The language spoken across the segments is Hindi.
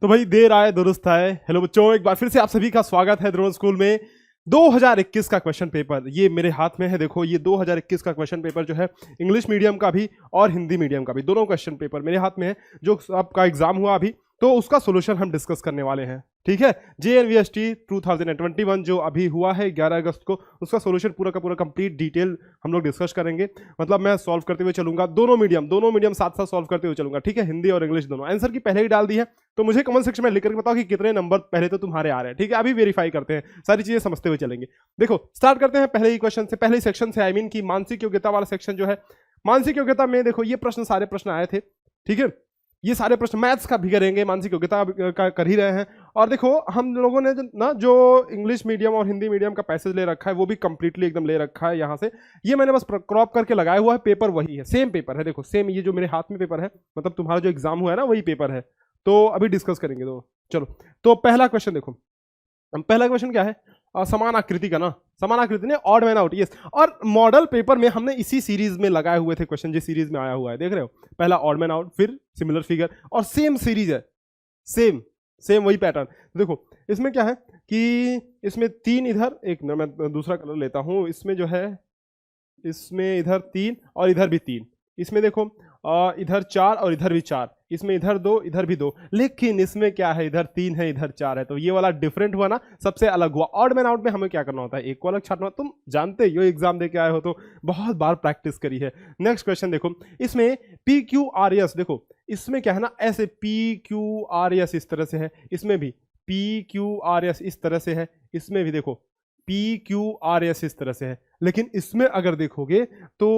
तो भाई देर आए दुरुस्त आए। हेलो बच्चों, एक बार फिर से आप सभी का स्वागत है द्रोण स्कूल में। 2021 का क्वेश्चन पेपर ये मेरे हाथ में है। देखो ये 2021 का क्वेश्चन पेपर जो है इंग्लिश मीडियम का भी और हिंदी मीडियम का भी, दोनों क्वेश्चन पेपर मेरे हाथ में है। जो आपका एग्जाम हुआ अभी, तो उसका सोल्यूशन हम डिस्कस करने वाले हैं। ठीक है, JNVST 2021 जो अभी हुआ है 11 अगस्त को, उसका सोल्यूशन पूरा का पूरा कंप्लीट डिटेल हम लोग डिस्कस करेंगे। मतलब मैं सॉल्व करते हुए चलूंगा, दोनों मीडियम साथ साथ सॉल्व करते हुए चलूंगा। ठीक है, हिंदी और इंग्लिश दोनों। आंसर की पहले ही डाल दी है, तो मुझे कमेंट सेक्शन में लिख करके बताओ कि कितने नंबर पहले तो तुम्हारे आ रहे हैं। ठीक है, अभी वेरीफाई करते हैं, सारी चीजें समझते हुए चलेंगे। देखो स्टार्ट करते हैं पहले ही क्वेश्चन से, पहले सेक्शन से। आई मीन की मानसिक योग्यता वाला सेक्शन जो है, मानसिक योग्यता में देखो ये प्रश्न, सारे प्रश्न आए थे। ठीक है, ये सारे प्रश्न मैथ्स का भी करेंगे, मानसिक योग्यता का कर ही रहे हैं। और देखो हम लोगों ने जो इंग्लिश मीडियम और हिंदी मीडियम का पैसेज ले रखा है वो भी कंप्लीटली एकदम ले रखा है यहाँ से। ये मैंने बस क्रॉप करके लगाया हुआ है, पेपर वही है, सेम पेपर है। देखो सेम, ये जो मेरे हाथ में पेपर है, मतलब तुम्हारा जो एग्जाम हुआ है ना वही पेपर है। तो अभी डिस्कस करेंगे। तो चलो, तो पहला क्वेश्चन देखो। पहला क्वेश्चन क्या है? समान आकृति का ना, समान आकृति ने ऑड मैन आउट, यस। और मॉडल पेपर में हमने इसी सीरीज में लगाए हुए थे क्वेश्चन, जिस सीरीज में आया हुआ है, देख रहे हो। पहला ऑड मैन आउट, फिर सिमिलर फिगर, और सेम सीरीज है, सेम सेम वही पैटर्न। देखो इसमें क्या है कि इसमें 3 इधर, एक ना मैं दूसरा कलर लेता हूं। इसमें जो है, इसमें इधर 3 और इधर भी 3। इसमें देखो इधर 4 और इधर भी 4। इसमें इधर 2 इधर भी 2। लेकिन इसमें क्या है, इधर 3 है इधर 4 है। तो ये वाला डिफरेंट हुआ ना, सबसे अलग हुआ। ऑड मैन आउट में हमें क्या करना होता है, एक को अलग छाटना। तुम जानते ही हो, एग्जाम दे के आए हो तो बहुत बार प्रैक्टिस करी है। नेक्स्ट क्वेश्चन देखो, इसमें PQRS, देखो इसमें क्या है ना, ऐसे PQRS इस तरह से है, इसमें भी PQRS इस तरह से है, इसमें भी देखो PQRS इस तरह से है। लेकिन इसमें अगर देखोगे तो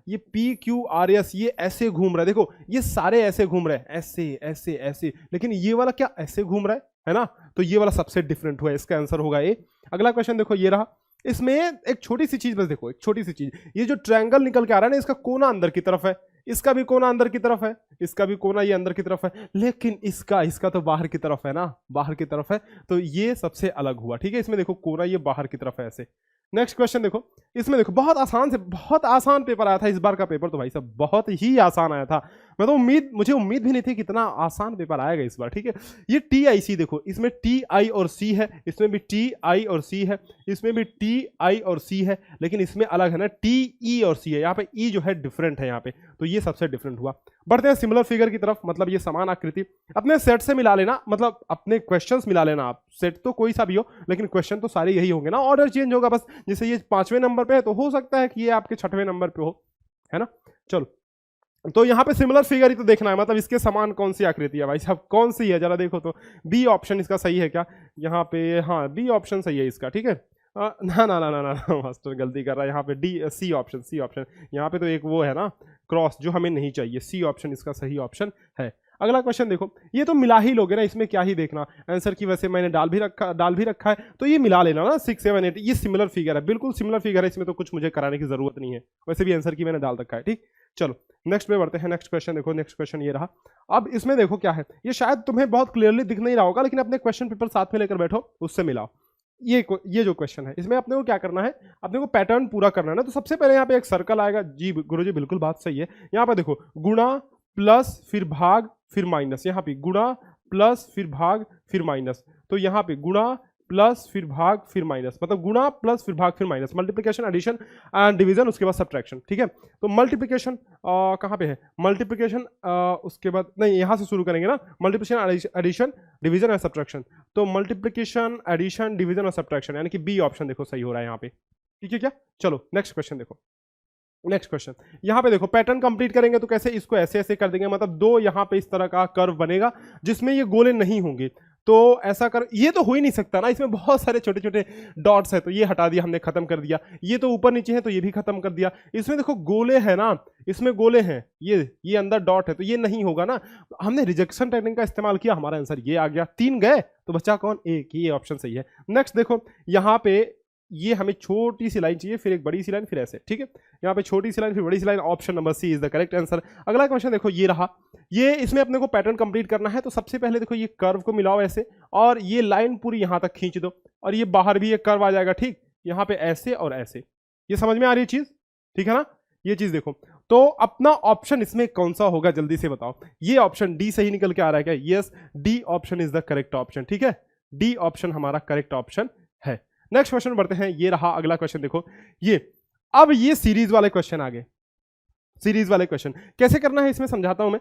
ये PQRS ये ऐसे घूम रहा है। देखो ये सारे ऐसे घूम रहे हैं, ऐसे ऐसे ऐसे, लेकिन ये वाला क्या ऐसे घूम रहा है ना। तो ये वाला सबसे डिफरेंट हुआ है, इसका आंसर होगा ए। अगला क्वेश्चन देखो, ये रहा। इसमें एक छोटी सी चीज बस देखो, एक छोटी सी चीज, ये जो ट्रायंगल निकल के आ रहा है ना, इसका कोना अंदर की तरफ है, इसका भी कोना अंदर की तरफ है, इसका भी कोना ये अंदर की तरफ है, लेकिन इसका इसका तो बाहर की तरफ है ना, बाहर की तरफ है। तो ये सबसे अलग हुआ। ठीक है, इसमें देखो कोना ये बाहर की तरफ है ऐसे। नेक्स्ट क्वेश्चन देखो, इसमें देखो बहुत आसान से, बहुत आसान पेपर आया था इस बार का पेपर, तो भाई सब बहुत ही आसान आया था। मैं तो मुझे उम्मीद भी नहीं थी कि इतना आसान पेपर आएगा इस बार। ठीक है, ये TIC देखो, इसमें TI और C है, इसमें भी TI और C है, इसमें भी TI और C है, लेकिन इसमें अलग है ना, TE और C है। यहाँ पे E जो है डिफरेंट है यहाँ पे, तो ये सबसे डिफरेंट हुआ। बढ़ते हैं सिमिलर फिगर की तरफ, मतलब ये समान आकृति। अपने सेट से मिला लेना, मतलब अपने क्वेश्चंस मिला लेना आप। सेट तो कोई सा भी हो, लेकिन क्वेश्चन तो सारे यही होंगे ना, ऑर्डर चेंज होगा बस। जैसे ये 5वें नंबर पे है, तो हो सकता है कि ये आपके 6वें नंबर पे हो, है ना। चलो, तो यहाँ पे सिमिलर फिगर ही तो देखना है, मतलब इसके समान कौन सी आकृति है भाई साहब, कौन सी है जरा देखो तो। बी ऑप्शन इसका सही है क्या यहाँ पे? हाँ बी ऑप्शन सही है इसका। ठीक है, ना ना ना ना ना मास्टर गलती कर रहा है यहाँ पे। सी ऑप्शन यहाँ पे तो एक वो है ना क्रॉस, जो हमें नहीं चाहिए। सी ऑप्शन इसका सही ऑप्शन है। अगला क्वेश्चन देखो, ये तो मिला ही लोगे ना, इसमें क्या ही देखना। आंसर की वैसे मैंने डाल भी रखा है, तो ये मिला लेना ना। 6 7 8 ये सिमिलर फिगर है, बिल्कुल सिमिलर फिगर है, इसमें तो कुछ मुझे कराने की जरूरत नहीं है। वैसे भी आंसर की मैंने डाल रखा है। ठीक, चलो नेक्स्ट पे बढ़ते हैं। नेक्स्ट क्वेश्चन देखो, नेक्स्ट क्वेश्चन ये रहा। अब इसमें देखो क्या है, ये शायद तुम्हें बहुत क्लियरली दिख नहीं रहा होगा, लेकिन अपने क्वेश्चन पेपर साथ में लेकर बैठो, उससे मिलाओ। ये जो क्वेश्चन है, इसमें अपने को क्या करना है, अपने को पैटर्न पूरा करना है ना। तो सबसे पहले यहाँ पे एक सर्कल आएगा। जी गुरुजी बिल्कुल बात सही है। यहाँ पे देखो गुणा प्लस फिर भाग फिर माइनस, यहाँ पे गुणा प्लस फिर भाग फिर माइनस। तो यहाँ पे गुणा प्लस फिर भाग फिर माइनस, मतलब गुणा प्लस फिर भाग फिर minus, multiplication addition and division, उसके बाद सब्ट्रैक्शन। ठीक है, तो मल्टीप्लिकेशन कहाँ पे है, मल्टीप्लिकेशन उसके बाद नहीं, यहाँ से शुरू करेंगे ना, multiplication addition division and subtraction. तो मल्टीप्लिकेशन एडिशन डिवीजन और सब्ट्रैक्शन, यानी कि बी ऑप्शन देखो सही हो रहा है यहाँ पे। ठीक है क्या, चलो नेक्स्ट क्वेश्चन देखो। नेक्स्ट क्वेश्चन यहाँ पे देखो, पैटर्न कंप्लीट करेंगे तो कैसे, इसको ऐसे ऐसे कर देंगे, मतलब 2 यहाँ पे इस तरह का कर्व बनेगा जिसमें ये गोले नहीं होंगे। तो ऐसा कर, ये तो हो ही नहीं सकता ना, इसमें बहुत सारे छोटे छोटे डॉट्स है, तो ये हटा दिया हमने, खत्म कर दिया। ये तो ऊपर नीचे है, तो ये भी खत्म कर दिया। इसमें देखो गोले है ना, इसमें गोले हैं, ये अंदर डॉट है, तो ये नहीं होगा ना। हमने रिजेक्शन टेक्निक का इस्तेमाल किया, हमारा आंसर ये आ गया। 3 गए तो बचा कौन, एक। ये ऑप्शन सही है। नेक्स्ट देखो, यहाँ पे ये हमें छोटी सी लाइन चाहिए, फिर एक बड़ी सी लाइन, फिर ऐसे। ठीक है, यहाँ पे छोटी सी लाइन फिर बड़ी सी line, option number C is the correct answer. अगला क्वेश्चन देखो, ये रहा। ये इसमें अपने को पैटर्न कंप्लीट करना है, तो सबसे पहले देखो ये कर्व को मिलाओ ऐसे, और ये लाइन पूरी यहां तक खींच दो, और ये बाहर भी एक कर्व आ जाएगा। ठीक, यहाँ पे ऐसे और ऐसे, ये समझ में आ रही है चीज, ठीक है ना। ये चीज देखो। तो अपना ऑप्शन इसमें कौन सा होगा जल्दी से बताओ। ये ऑप्शन डी सही निकल के आ रहा है क्या? Yes, D option is the correct option. ठीक है, डी ऑप्शन हमारा करेक्ट ऑप्शन है। नेक्स्ट क्वेश्चन बढ़ते हैं। ये रहा अगला क्वेश्चन, देखो ये। अब ये सीरीज वाले क्वेश्चन आ गए। सीरीज वाले क्वेश्चन कैसे करना है इसमें समझाता हूं मैं।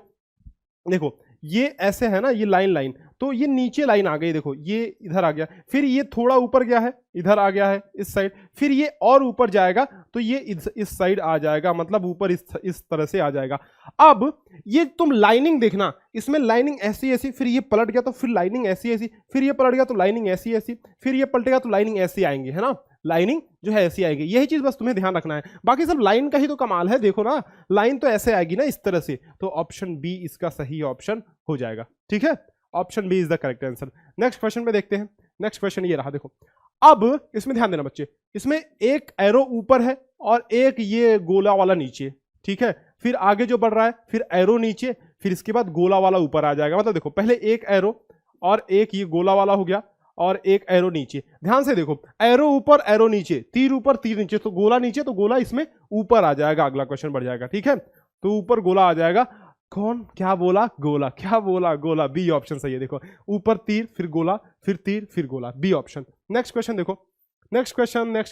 देखो ये ऐसे है ना, ये लाइन लाइन, तो ये नीचे लाइन आ गई, देखो ये इधर आ गया, फिर ये थोड़ा ऊपर गया है, इधर आ गया है इस साइड, फिर ये और ऊपर जाएगा तो ये इस साइड आ जाएगा, मतलब ऊपर इस तरह से आ जाएगा। अब ये तुम लाइनिंग देखना, इसमें लाइनिंग ऐसी ऐसी, फिर ये पलट गया तो फिर लाइनिंग ऐसी ऐसी, फिर ये पलट गया तो लाइनिंग ऐसी ऐसी, फिर ये पलटेगा तो लाइनिंग ऐसी आएंगे, है ना, लाइनिंग जो है ऐसी आएगी। यही चीज बस तुम्हें ध्यान रखना है, बाकी सब लाइन का ही तो कमाल है। देखो ना, लाइन तो ऐसे आएगी ना, इस तरह से, तो ऑप्शन बी इसका सही ऑप्शन हो जाएगा। ठीक है, option B is the correct answer. Next question पे देखते हैं। नेक्स्ट क्वेश्चन ये रहा, देखो अब इसमें ध्यान देना बच्चे, इसमें एक एरो ऊपर है और एक ये गोला वाला नीचे। ठीक है, फिर आगे जो बढ़ रहा है, फिर एरो नीचे, फिर इसके बाद गोला वाला ऊपर आ जाएगा। मतलब देखो पहले एक एरो और एक ये गोला वाला हो गया और एक एरो नीचे। ध्यान से देखो, एरो ऊपर एरो नीचे, तीर ऊपर तीर नीचे, तो गोला नीचे, तो गोला इसमें ऊपर आ जाएगा। अगला क्वेश्चन बढ़ जाएगा। ठीक है, तो ऊपर गोला आ जाएगा। कौन क्या बोला? गोला। क्या बोला? गोला। बी ऑप्शन सही है। देखो ऊपर तीर, फिर गोला, फिर तीर, फिर गोला, बी ऑप्शन। नेक्स्ट क्वेश्चन देखो, नेक्स्ट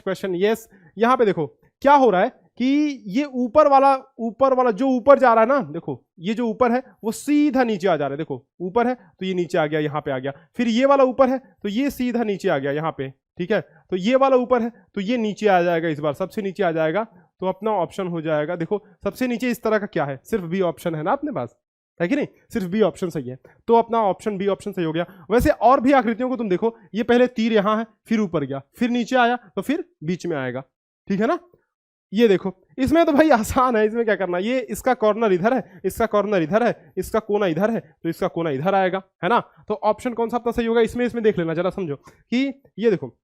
क्वेश्चन। यस, यहां पे देखो क्या हो रहा है कि ये ऊपर वाला जो ऊपर जा रहा है ना, देखो ये जो ऊपर है वो सीधा नीचे आ जा रहा है। देखो ऊपर है तो ये नीचे आ गया, यहां पे आ गया, फिर ये वाला ऊपर है तो ये सीधा नीचे आ गया यहां पे। ठीक है, तो ये वाला ऊपर है तो ये नीचे आ जाएगा, इस बार सबसे नीचे आ जाएगा, तो अपना ऑप्शन हो जाएगा। देखो सबसे नीचे इस तरह का क्या है? सिर्फ बी ऑप्शन है ना अपने पास, है कि नहीं? सिर्फ बी ऑप्शन सही है, तो अपना ऑप्शन बी ऑप्शन सही हो गया। वैसे और भी आकृतियों को तुम देखो, ये पहले तीर यहां है, फिर ऊपर गया, फिर नीचे आया, तो फिर बीच में आएगा। ठीक है ना, ये देखो इसमें तो भाई आसान है, इसमें क्या करना, ये इसका कॉर्नर इधर है, इसका कॉर्नर इधर है, इसका कोना इधर है, तो इसका कोना इधर आएगा, है ना। तो ऑप्शन कौन सा अपना सही होगा इसमें देख लेना जरा, समझो कि ये देखो,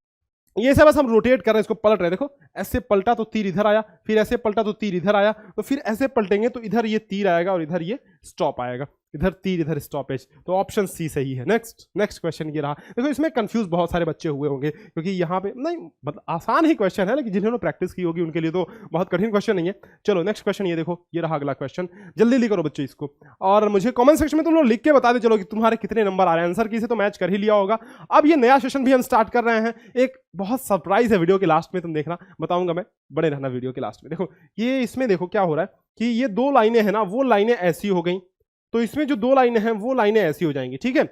ये सब बस हम रोटेट कर रहे हैं, इसको पलट रहे हैं। देखो ऐसे पलटा तो तीर इधर आया, फिर ऐसे पलटा तो तीर इधर आया, तो फिर ऐसे पलटेंगे तो इधर ये तीर आएगा और इधर ये स्टॉप आएगा, इधर तीर इधर स्टॉपेज, तो ऑप्शन सी सही है। नेक्स्ट क्वेश्चन ये रहा। देखो इसमें कंफ्यूज बहुत सारे बच्चे हुए होंगे, क्योंकि यहाँ पे नहीं, मतलब आसान ही क्वेश्चन है, लेकिन जिन्होंने प्रैक्टिस की होगी उनके लिए तो बहुत कठिन क्वेश्चन नहीं है। चलो नेक्स्ट क्वेश्चन ये देखो, ये रहा अगला क्वेश्चन। जल्दी जल्दी करो बच्चे इसको, और मुझे कमेंट सेक्शन में तुम लोग लिख के बता दे चलो कि तुम्हारे कितने नंबर आ रहे हैं। आंसर की से तो मैच कर ही लिया होगा। अब ये नया सेशन भी हम स्टार्ट कर रहे हैं, एक बहुत सरप्राइज है, वीडियो के लास्ट में तुम देखना, बताऊंगा मैं, बड़े रहना वीडियो के लास्ट में। देखो ये इसमें देखो क्या हो रहा है कि ये दो लाइनें हैं ना, वो लाइनें ऐसी हो गई, तो इसमें जो दो लाइनें हैं वो लाइनें ऐसी हो जाएंगी। ठीक है,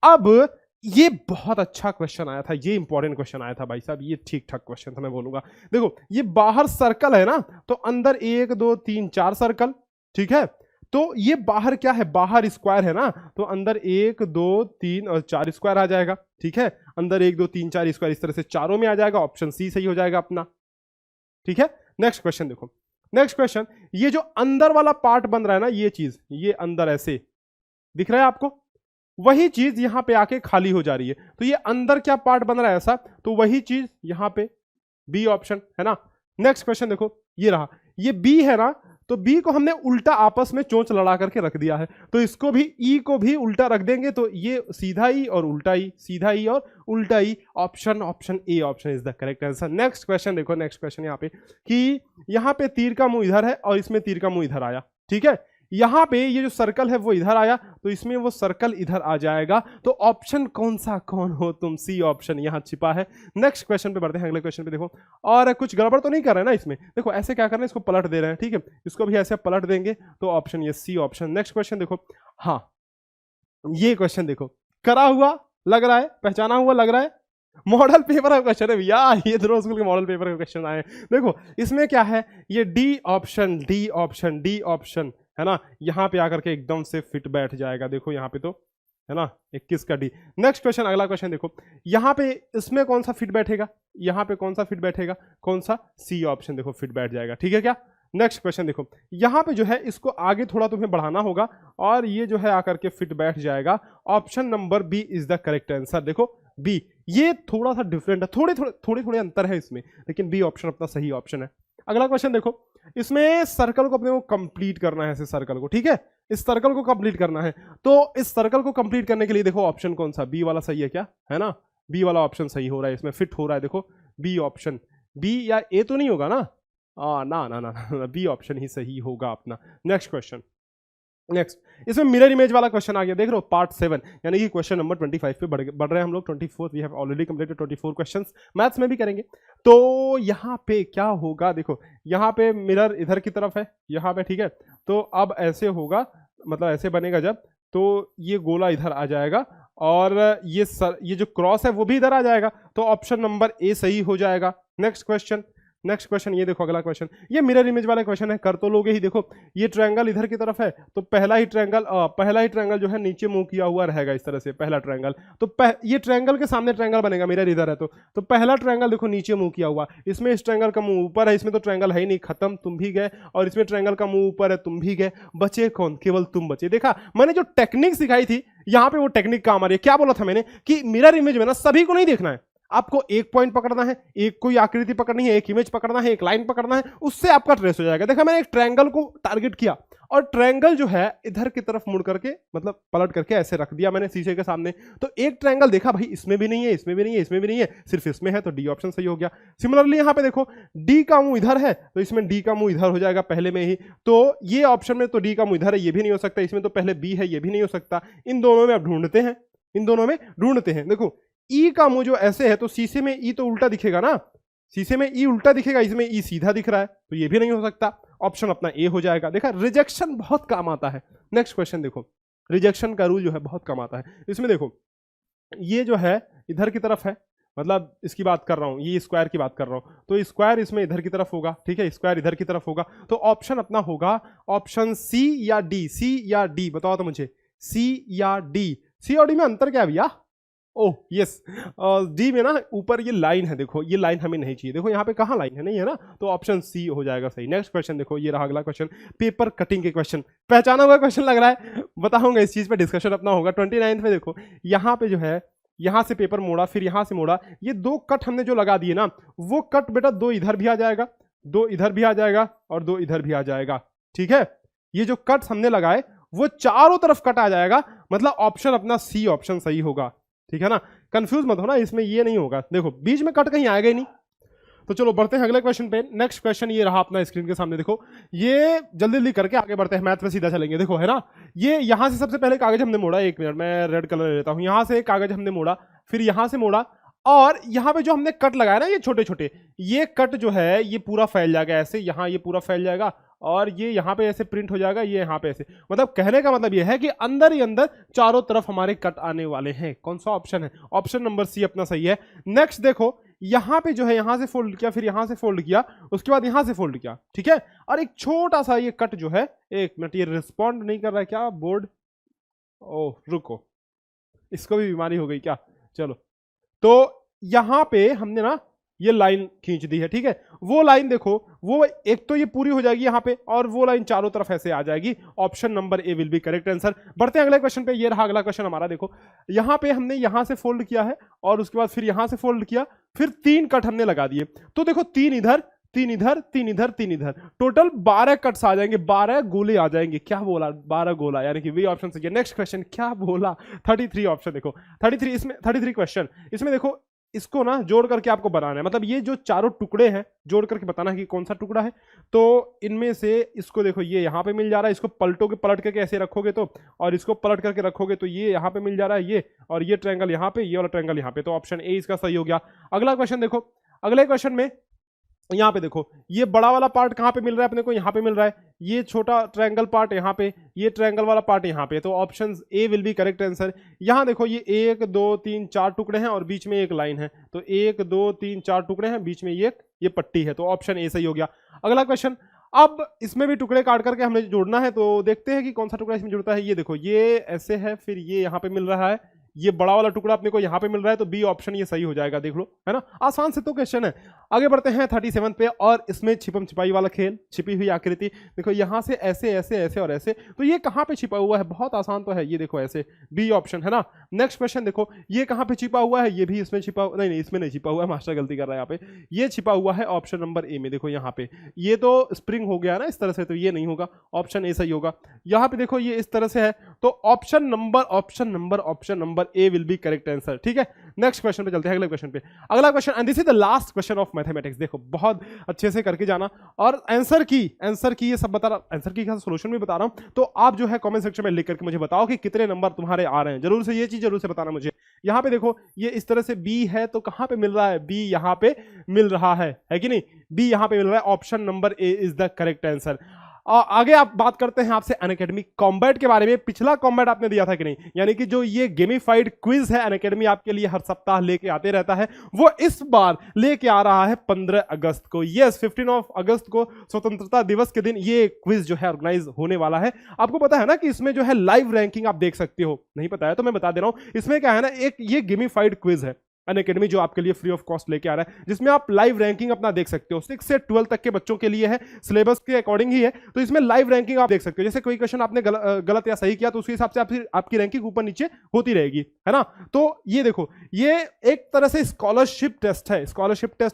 अब ये बहुत अच्छा क्वेश्चन आया था, ये इंपॉर्टेंट क्वेश्चन आया था भाई साहब, ये ठीक ठाक क्वेश्चन था मैं बोलूंगा। देखो ये बाहर सर्कल है ना, तो अंदर 1 2 3 4 सर्कल। ठीक है, तो ये बाहर क्या है? बाहर स्क्वायर है ना, तो अंदर 1 2 3 और 4 स्क्वायर आ जाएगा। ठीक है, अंदर 1 2 3 4 स्क्वायर, इस तरह से चारों में आ जाएगा, ऑप्शन सी सही हो जाएगा अपना। ठीक है, नेक्स्ट क्वेश्चन देखो, नेक्स्ट क्वेश्चन, ये जो अंदर वाला पार्ट बन रहा है ना, ये चीज, ये अंदर ऐसे दिख रहा है आपको, वही चीज यहां पे आके खाली हो जा रही है, तो ये अंदर क्या पार्ट बन रहा है ऐसा, तो वही चीज यहां पे बी ऑप्शन है ना। नेक्स्ट क्वेश्चन देखो, ये रहा, ये बी है ना, तो बी को हमने उल्टा आपस में चोंच लड़ा करके रख दिया है, तो इसको भी ई को भी उल्टा रख देंगे, तो ये सीधा ई और उल्टा ई, सीधा ई और उल्टा E, option A option is the correct answer. Next question देखो, नेक्स्ट क्वेश्चन यहाँ पे कि यहाँ पे तीर का मुंह इधर है और इसमें तीर का मुंह इधर आया। ठीक है, यहां पे ये जो सर्कल है वो इधर आया, तो इसमें वो सर्कल इधर आ जाएगा, तो ऑप्शन कौन सा कौन हो तुम? सी ऑप्शन यहां छिपा है। नेक्स्ट क्वेश्चन पे बढ़ते हैं, अगले क्वेश्चन पे देखो, और कुछ गड़बड़ तो नहीं कर रहे हैं ना इसमें? देखो ऐसे क्या करना है, इसको पलट दे रहे हैं। ठीक है, इसको भी ऐसे पलट देंगे, तो ऑप्शन ये सी ऑप्शन। नेक्स्ट क्वेश्चन देखो, हाँ ये क्वेश्चन देखो, करा हुआ लग रहा है, पहचाना हुआ लग रहा है, मॉडल पेपर का क्वेश्चन है भैया, ये दोनों स्कूल के मॉडल पेपर का क्वेश्चन आए। देखो इसमें क्या है, ये D option, D option, D option है ना, यहां पे आकर के एकदम से फिट बैठ जाएगा। देखो यहां पे तो है ना 21 का डी। नेक्स्ट क्वेश्चन, अगला क्वेश्चन देखो, यहां पे इसमें कौन सा फिट बैठेगा, यहां पे कौन सा फिट बैठेगा, कौन सा? सी ऑप्शन देखो फिट बैठ जाएगा। ठीक है क्या? नेक्स्ट क्वेश्चन देखो, यहां पे जो है इसको आगे थोड़ा तुम्हें बढ़ाना होगा और ये जो है आकर के फिट बैठ जाएगा, option number B is the correct answer. देखो बी, ये थोड़ा सा डिफरेंट है, थोड़े अंतर है इसमें, लेकिन बी ऑप्शन अपना सही ऑप्शन है। अगला क्वेश्चन देखो, इसमें सर्कल को अपने को कंप्लीट करना है, ऐसे सर्कल को। ठीक है, इस सर्कल को कंप्लीट करना है, तो इस सर्कल को कंप्लीट करने के लिए देखो ऑप्शन कौन सा? बी वाला सही है क्या? है ना, बी वाला ऑप्शन सही हो रहा है, इसमें फिट हो रहा है। देखो बी ऑप्शन, बी या ए तो नहीं होगा ना, ना ना ना ना, बी ऑप्शन ही सही होगा अपना। नेक्स्ट क्वेश्चन, नेक्स्ट इसमें मिरर इमेज वाला क्वेश्चन आ गया, देख रहे हो पार्ट 7, यानी कि क्वेश्चन नंबर 25 पे बढ़ रहे हैं हम लोग। 24 we have already completed 24 questions, maths में भी करेंगे। तो यहाँ पे क्या होगा, देखो यहाँ पे मिरर इधर की तरफ है, यहाँ पे, ठीक है। तो अब ऐसे होगा, मतलब ऐसे बनेगा जब, तो ये गोला इधर आ जाएगा और ये जो क्रॉस है वो भी इधर आ जाएगा, तो ऑप्शन नंबर ए सही हो जाएगा। नेक्स्ट क्वेश्चन, नेक्स्ट क्वेश्चन ये देखो, अगला क्वेश्चन ये मिरर इमेज वाला क्वेश्चन है, कर तो लोगे ही। देखो ये ट्रायंगल इधर की तरफ है, तो पहला ही ट्रायंगल जो है नीचे मुंह किया हुआ रहेगा इस तरह से, पहला ट्रायंगल। तो ये ट्रायंगल के सामने ट्रायंगल बनेगा, मिरर इधर है तो पहला ट्रायंगल देखो नीचे मुंह किया हुआ, इसमें इस ट्रायंगल का मुंह ऊपर है, इसमें तो ट्रायंगल है ही नहीं, खत्म, तुम भी गए। और इसमें ट्रायंगल का मुंह ऊपर है, तुम भी गए, बचे कौन, केवल तुम बचे। देखा मैंने जो टेक्निक सिखाई थी यहाँ पे, वो टेक्निक काम आ रही है। क्या बोला था मैंने कि मिरर इमेज में ना सभी को नहीं देखना है, आपको एक पॉइंट पकड़ना है, एक कोई आकृति पकड़नी है, एक इमेज पकड़ना है, एक लाइन पकड़ना है, उससे आपका ट्रेस हो जाएगा। देखा मैंने एक ट्रायंगल को टारगेट किया और ट्रायंगल जो है इधर की तरफ मुड़ करके, मतलब पलट करके ऐसे रख दिया मैंने शीशे के सामने। तो एक ट्रायंगल देखा भाई, इसमें भी नहीं है, इसमें भी नहीं है, इसमें भी नहीं है, सिर्फ इसमें है, तो डी ऑप्शन सही हो गया। सिमिलरली यहाँ पे देखो डी का मुंह इधर है, तो इसमें डी का मुंह इधर हो जाएगा पहले में ही। तो ये ऑप्शन में तो डी का मुंह इधर है, ये भी नहीं हो सकता, इसमें तो पहले बी है, ये भी नहीं हो सकता। इन दोनों में अब ढूंढते हैं, इन दोनों में ढूंढते हैं। देखो ई का मुंह जो ऐसे है, तो शीशे में ई तो उल्टा दिखेगा ना, शीशे में ई उल्टा दिखेगा, इसमें ई सीधा दिख रहा है, तो ये भी नहीं हो सकता, ऑप्शन अपना ए हो जाएगा। देखा रिजेक्शन बहुत काम आता है। नेक्स्ट क्वेश्चन देखो, रिजेक्शन का रूल जो है बहुत काम आता है। इसमें देखो ये जो है इधर की तरफ है, मतलब इसकी बात कर रहा हूं, ये स्क्वायर की बात कर रहा हूं, तो स्क्वायर इसमें इधर की तरफ होगा, ठीक है, स्क्वायर इधर की तरफ होगा, तो ऑप्शन अपना होगा ऑप्शन सी या डी। सी या डी बताओ तो मुझे, सी या डी। सी और डी में अंतर क्या है भैया, ओह यस, डी में ना ऊपर ये लाइन है, देखो ये लाइन हमें नहीं चाहिए, देखो यहाँ पे कहाँ लाइन है, नहीं है ना, तो ऑप्शन सी हो जाएगा सही। नेक्स्ट क्वेश्चन देखो, ये रहा अगला क्वेश्चन, पेपर कटिंग के क्वेश्चन, पहचाना हुआ क्वेश्चन लग रहा है, बताऊंगा इस चीज पे डिस्कशन अपना होगा। 29 में देखो यहाँ पे जो है, यहाँ से पेपर मोड़ा, फिर यहाँ से मोड़ा, ये दो कट हमने जो लगा दिए ना, वो कट बेटा दो इधर भी आ जाएगा, दो इधर भी आ जाएगा और दो इधर भी आ जाएगा, ठीक है। ये जो कट हमने लगाए वो चारों तरफ कट आ जाएगा, मतलब ऑप्शन अपना सी ऑप्शन सही होगा, ठीक है ना। कंफ्यूज मत हो ना, इसमें ये नहीं होगा, देखो बीच में कट कहीं आएगा ही नहीं। तो चलो बढ़ते हैं अगले क्वेश्चन पे। नेक्स्ट क्वेश्चन ये रहा अपना स्क्रीन के सामने, देखो ये जल्दी जल्दी करके आगे बढ़ते हैं, मैथ में सीधा चलेंगे। देखो है ना, ये यहां से सबसे पहले कागज हमने मोड़ा, एक मिनट मैं रेड कलर ले लेता हूं, यहां से कागज हमने मोड़ा, फिर यहां से मोड़ा, और यहां पे जो हमने कट लगाया ना, ये छोटे छोटे, ये कट जो है ये पूरा फैल जाएगा ऐसे, यहां ये पूरा फैल जाएगा और ये यहां पे ऐसे प्रिंट हो जाएगा, ये यहां पे ऐसे, मतलब कहने का मतलब ये है कि अंदर ही अंदर चारों तरफ हमारे कट आने वाले हैं। कौन सा ऑप्शन है, ऑप्शन नंबर सी अपना सही है। नेक्स्ट देखो यहां पे जो है, यहां से फोल्ड किया, फिर यहां से फोल्ड किया, उसके बाद यहां से फोल्ड किया, ठीक है, और एक छोटा सा ये कट जो है, एक मिनट ये रिस्पॉन्ड नहीं कर रहा है क्या बोर्ड, ओह रुको, इसको भी बीमारी हो गई क्या, चलो। तो यहां पे हमने ना ये लाइन खींच दी है, ठीक है, वो लाइन देखो, वो एक तो ये पूरी हो जाएगी यहां पे, और वो लाइन चारों तरफ ऐसे आ जाएगी, option number A will be correct answer. बढ़ते हैं अगले क्वेश्चन पे, ये रहा अगला क्वेश्चन हमारा। देखो यहां पे हमने यहां से फोल्ड किया है और उसके बाद फिर यहां से फोल्ड किया, फिर 3 कट हमने लगा दिए, तो देखो 3 इधर, 3 इधर, 3 इधर, 3 इधर, टोटल 12 कट्स आ जाएंगे, 12 गोले आ जाएंगे। क्या बोला, 12 गोला, यानी कि वी ऑप्शन से। नेक्स्ट क्वेश्चन क्या बोला, 33 ऑप्शन देखो, 33, इसमें 33 क्वेश्चन, इसमें देखो इसको ना जोड़ करके आपको बनाना है, मतलब ये जो चारों टुकड़े हैं जोड़ करके बताना है कि कौन सा टुकड़ा है। तो इनमें से इसको देखो, ये यहाँ पे मिल जा रहा है, इसको पलटोगे, पलट करके ऐसे रखोगे तो, और इसको पलट करके रखोगे तो ये यहाँ पे मिल जा रहा है, ये, और ये ट्रायंगल यहाँ पे, ये वाला ट्रायंगल यहाँ पे, तो ऑप्शन ए इसका सही हो गया। अगला क्वेश्चन देखो, अगले क्वेश्चन में यहाँ पे देखो ये बड़ा वाला पार्ट कहाँ पे मिल रहा है अपने को, यहाँ पे मिल रहा है, ये छोटा ट्रायंगल पार्ट यहाँ पे, ये ट्रायंगल वाला पार्ट यहाँ पे, तो option A will be correct answer. यहाँ देखो ये 1 2 3 4 टुकड़े हैं और बीच में एक लाइन है, तो 1 2 3 4 टुकड़े हैं, बीच में ये पट्टी है, तो ऑप्शन ए सही हो गया। अगला क्वेश्चन, अब इसमें भी टुकड़े काट करके हमें जोड़ना है, तो देखते हैं कि कौन सा टुकड़ा इसमें जुड़ता है। ये देखो ये ऐसे है, फिर ये यहाँ पे मिल रहा है, ये बड़ा वाला टुकड़ा अपने को यहाँ पे मिल रहा है, तो बी ऑप्शन ये सही हो जाएगा, देख लो, है ना, आसान से तो क्वेश्चन है। आगे बढ़ते हैं 37 पे, और इसमें छिपम छिपाई वाला खेल, छिपी हुई आकृति, देखो यहाँ से ऐसे ऐसे ऐसे और ऐसे, तो ये कहाँ पे छिपा हुआ है, बहुत आसान तो है, ये देखो ऐसे, बी ऑप्शन है ना। नेक्स्ट क्वेश्चन देखो, ये कहाँ पे छिपा हुआ है, ये भी इसमें छिपा, नहीं इसमें नहीं छिपा हुआ है, मास्टर गलती कर रहा है यहाँ पे, ये छिपा हुआ है ऑप्शन नंबर ए में, देखो यहाँ पे, ये तो स्प्रिंग हो गया ना इस तरह से, तो ये नहीं होगा, ऑप्शन ए सही होगा। यहाँ पे देखो ये इस तरह से है, तो option number number A will be correct answer. ठीक है, नेक्स्ट क्वेश्चन पे चलते हैं, अगले क्वेश्चन पे। अगला question, and this is the last question of mathematics. देखो बहुत अच्छे से करके जाना, और आंसर की ये सब बता रहा, आंसर की सोल्यूशन भी बता रहा हूं, तो आप जो है कमेंट सेक्शन में लिख करके मुझे बताओ कि कितने नंबर तुम्हारे आ रहे हैं। जरूर से ये चीज जरूर से बताना मुझे। यहाँ पे देखो ये इस तरह से बी है, तो कहां पे मिल रहा है? बी यहाँ पे मिल रहा है कि नहीं? बी यहाँ पे मिल रहा है, option number A is the correct answer. आगे आप बात करते हैं आपसे अनअकैडमी कॉम्बैट के बारे में। पिछला कॉम्बैट आपने दिया था कि नहीं? यानी कि जो ये गेमिफाइड क्विज है अनअकैडमी आपके लिए हर सप्ताह लेके आते रहता है, वो इस बार लेके आ रहा है 15 अगस्त को। यस, 15 अगस्त को स्वतंत्रता दिवस के दिन ये क्विज जो है ऑर्गेनाइज होने वाला है। आपको पता है ना कि इसमें जो है लाइव रैंकिंग आप देख सकते हो? नहीं पता है तो मैं बता दे रहा हूं। इसमें क्या है ना, एक ये गेमिफाइड क्विज है अनअकैडमी जो आपके लिए फ्री ऑफ कॉस्ट लेके आ रहा है, जिसमें आप लाइव रैंकिंग अपना देख सकते हो। 6 से 12 तक के बच्चों के लिए है, सिलेबस के अकॉर्डिंग ही है, तो इसमें लाइव रैंकिंग आप देख सकते हो। जैसे कोई क्वेश्चन आपने गलत या सही किया तो उसके हिसाब से आपकी रैंकिंग ऊपर नीचे होती रहेगी, है ना? तो ये देखो, ये एक तरह से स्कॉलरशिप टेस्ट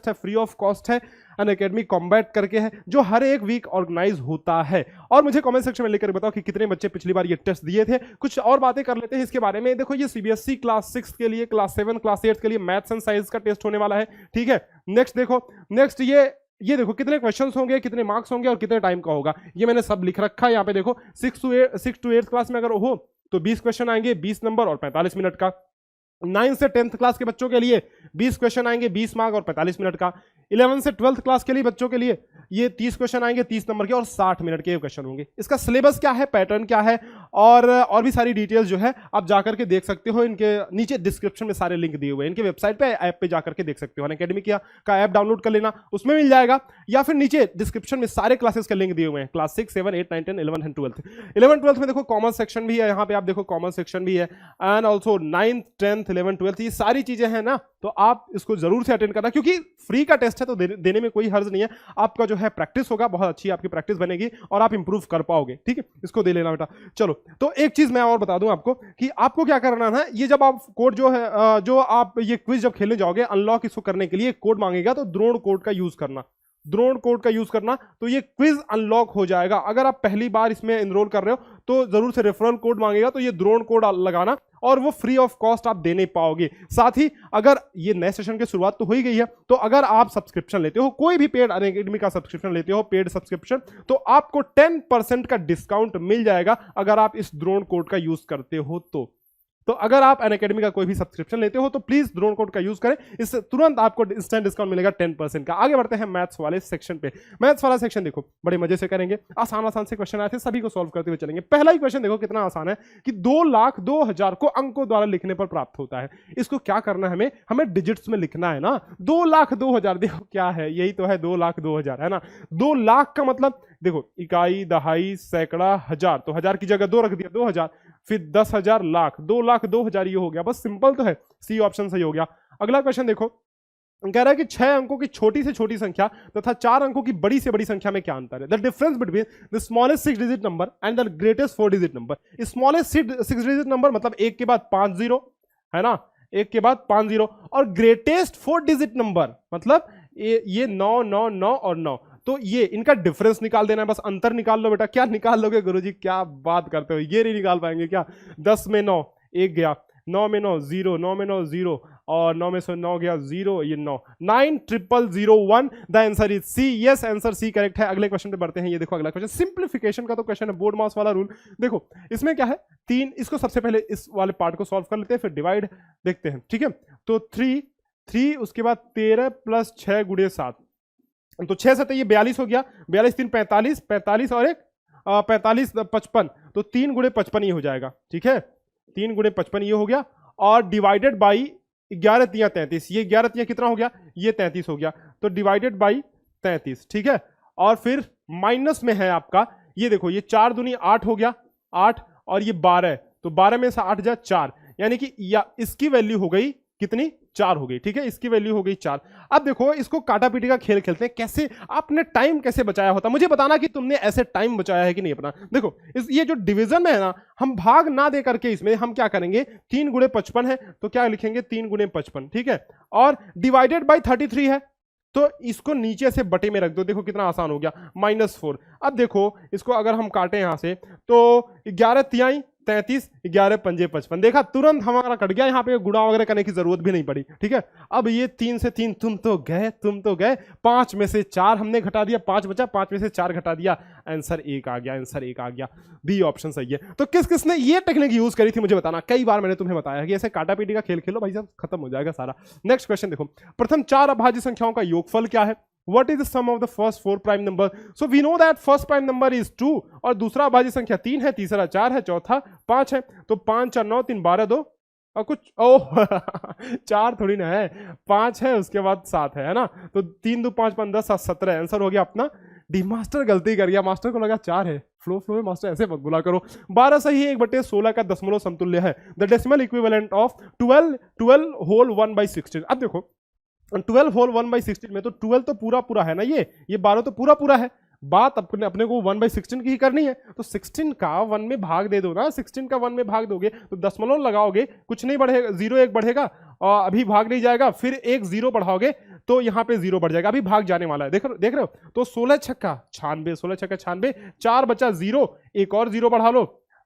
है, फ्री ऑफ कॉस्ट है, अनअकैडमी कॉम्बैट करके है, जो हर एक वीक ऑर्गेनाइज होता है। और मुझे कमेंट सेक्शन में लेकर बताओ कि कितने बच्चे पिछली बार ये टेस्ट दिए थे। कुछ और बातें कर लेते हैं इसके बारे में। देखो ये सीबीएसई क्लास 6 के लिए, क्लास 7, क्लास 8 के लिए मैथ्स एंड साइंस का टेस्ट होने वाला है। ठीक है, नेक्स्ट देखो, नेक्स्ट ये देखो कितने क्वेश्चंस होंगे, कितने मार्क्स होंगे और कितने टाइम का होगा, ये मैंने सब लिख रखा है यहाँ पे। देखो 6 to 8 क्लास में अगर हो तो 20 क्वेश्चन आएंगे, 20 नंबर और 45 मिनट का। 9 से 10th क्लास के बच्चों के लिए 20 क्वेश्चन आएंगे, 20 मार्क और 45 मिनट का। 11 से 12th क्लास के लिए बच्चों के लिए ये 30 क्वेश्चन आएंगे, 30 नंबर के और 60 मिनट के क्वेश्चन होंगे। इसका सिलेबस क्या है, पैटर्न क्या है, और भी सारी डिटेल्स जो है आप जाकर के देख सकते हो। इनके नीचे डिस्क्रिप्शन में सारे लिंक दिए हुए हैं, इनके वेबसाइट पे, ऐप पे जाकर के देख सकते हो। अनअकैडमी का ऐप डाउनलोड कर लेना, उसमें मिल जाएगा, या फिर नीचे डिस्क्रिप्शन में सारे क्लासेस के लिंक दिए हुए हैं। Class 6, 7, 8, 9, 10, 11 and 12। 11, 12 में देखो कॉमर्स सेक्शन भी है, यहाँ पे आप देखो कॉमर्स सेक्शन भी है, and also 9th, 10th, 11th, 12th, ये सारी चीजें हैं ना, तो आप इसको जरूर से अटेंड करना, क्योंकि फ्री का टेस्ट है तो देने में कोई हर्ज नहीं है। आपका जो है प्रैक्टिस होगा, बहुत अच्छी आपकी प्रैक्टिस बनेगी और आप इंप्रूव कर पाओगे। ठीक है, इसको दे लेना बेटा। चलो, तो एक चीज मैं और बता दूं आपको कि आपको क्या करना है। ये जब आप कोड जो है, जो आप ये क्विज जब खेलने जाओगे, अनलॉक इसको करने के लिए कोड मांगेगा, तो द्रोण कोड का यूज करना, तो ये क्विज अनलॉक हो जाएगा। अगर आप पहली बार इसमें एनरोल कर रहे हो तो जरूर से रेफरल कोड मांगेगा, तो ये द्रोण कोड लगाना, और वो फ्री ऑफ कॉस्ट आप दे नहीं पाओगे। साथ ही अगर ये नए सेशन की शुरुआत तो हो ही गई है, तो अगर आप सब्सक्रिप्शन लेते हो, कोई भी पेड अनअकैडमी का सब्सक्रिप्शन लेते हो, पेड सब्सक्रिप्शन, तो आपको 10% का डिस्काउंट मिल जाएगा अगर आप इस द्रोण कोड का यूज करते हो। तो अगर आप अनअकैडमी का कोई भी सब्सक्रिप्शन लेते हो तो प्लीज द्रोण कोड का यूज करें, इससे तुरंत आपको इंस्टेंट डिस्काउंट मिलेगा 10% का। आगे बढ़ते हैं मैथ्स वाले सेक्शन पे। मैथ्स वाला सेक्शन देखो बड़े मजे से करेंगे, आसान से क्वेश्चन आए थे, सभी को सॉल्व करते हुए चलेंगे। पहला ही क्वेश्चन देखो कितना आसान है कि 2,02,000 को अंकों द्वारा लिखने पर प्राप्त होता है। इसको क्या करना है, हमें डिजिट्स में लिखना है ना। 2,02,000 देखो क्या है, यही तो है 2,02,000, है ना। 2 लाख का मतलब देखो इकाई, दहाई, सैकड़ा, हजार, तो हजार की जगह 2 रख दिया, 2,000, फिर 10,000, लाख, 2,02,000 ये हो गया। बस सिंपल तो है, सी ऑप्शन सही हो गया। अगला क्वेश्चन देखो, कह रहा है कि 6 अंकों की छोटी से छोटी संख्या तथा 4 अंकों की बड़ी से बड़ी संख्या में क्या अंतर है। The difference between the smallest 6 digit number and the greatest 4 digit number. Smallest 6 digit number मतलब 1 के बाद 5 जीरो, है ना, 1 के बाद 5 जीरो, और ग्रेटेस्ट 4 डिजिट नंबर मतलब ये 9, 9, 9 और 9। तो ये इनका डिफरेंस निकाल देना है, बस अंतर निकाल लो बेटा। क्या निकाल लोगे गुरुजी, क्या बात करते हो, ये नहीं निकाल पाएंगे क्या? 10 में 9 1 गया, 9 में 9 0, 9 में 9 0, और 9 में से 9 गया 0, ये 9, 9,000,001। The answer is C. Yes, answer C correct है। अगले क्वेश्चन पे बढ़ते हैं। ये देखो अगला क्वेश्चन सिंप्लीफिकेशन का तो क्वेश्चन है, बोर्ड मास वाला रूल। देखो इसमें क्या है, 3, इसको सबसे पहले इस वाले पार्ट को सॉल्व कर लेते हैं, फिर डिवाइड देखते हैं। ठीक है, तो 3 उसके बाद 13 प्लस 6 गुणे 7, तो 6 से तो ये 42 हो गया, 42 3 45, 45 और 1 45 55, तो 3 गुणे 55 ये हो जाएगा। ठीक है, 3 गुणे 55 ये हो गया, और डिवाइडेड बाई 11 तियां 33, ये 11 तियां कितना हो गया, ये 33 हो गया, तो डिवाइडेड बाई 33। ठीक है, और फिर माइनस में है आपका, ये देखो ये 4 दूनी 8 हो गया, 8 और ये 12, तो 12 में से 8 जा 4, यानी कि इसकी वैल्यू हो गई कितनी, 4 हो गई। ठीक है, इसकी वैल्यू हो गई 4। अब देखो इसको काटा पीटी का खेल खेलते हैं, कैसे आपने टाइम कैसे बचाया होता, मुझे बताना कि तुमने ऐसे टाइम बचाया है कि नहीं अपना। देखो ये जो डिवीजन में है ना, हम भाग ना दे करके इसमें हम क्या करेंगे, 3 गुणे 55 है तो क्या लिखेंगे 3 गुणे 55। ठीक है, और डिवाइडेड बाई 33 है तो इसको नीचे से बटे में रख दो। देखो कितना आसान हो गया, -4। अब देखो इसको अगर हम काटे यहां से तो 11 तिहाई 33, 11 पंजे 55। देखा तुरंत हमारा कट गया, यहाँ पे गुणा वगैरह करने की जरूरत भी नहीं पड़ी। ठीक है, अब ये 3 से 3 तुम तो गए, 5 में से 4 हमने घटा दिया, 5 बचा, 5 में से 4 घटा दिया, आंसर 1 आ गया। बी ऑप्शन सही है। तो किस किसने ये टेक्निक यूज करी थी मुझे बताना। कई बार मैंने तुम्हें बताया कि ऐसे काटा पीटी का खेल खेलो भाई साहब, खत्म हो जाएगा सारा। नेक्स्ट क्वेश्चन देखो, प्रथम 4 अभाज्य संख्याओं का योगफल क्या है? What is the sum of the first 4 prime number? So we know that first prime number is 2 और दूसरा अभाज्य संख्या 3 है, तीसरा 4 है, चौथा 5 है। तो 5 4 9 3 12 2 और कुछ 4 थोड़ी ना है, 5 है, उसके बाद 7 है ना। तो 3 2 5 5 10 7 17 आंसर हो गया अपना। डी मास्टर गलती कर गया, मास्टर को लगा 4 है। फ्लो में मास्टर ऐसे मत बोला करो। 12 सही है, 1/16 का दशमलव समतुल्य है। The decimal equivalent of 12 whole 1/16। अब देखो 12 होल 1/16 में तो 12 तो पूरा है ना, ये 12 तो पूरा है। बात अपने को 1/16 की ही करनी है, तो 16 का 1 में भाग दे दो ना। 16 का 1 में भाग दोगे तो दशमलव लगाओगे, कुछ नहीं बढ़ेगा, 0 1 बढ़ेगा और अभी भाग नहीं जाएगा, फिर एक 0 बढ़ाओगे तो यहाँ पे 0 बढ़ जाएगा, अभी भाग जाने वाला है। देख रहे हो? तो 16 छक्का 96, 4 बचा 0, एक और 0 बढ़ा लो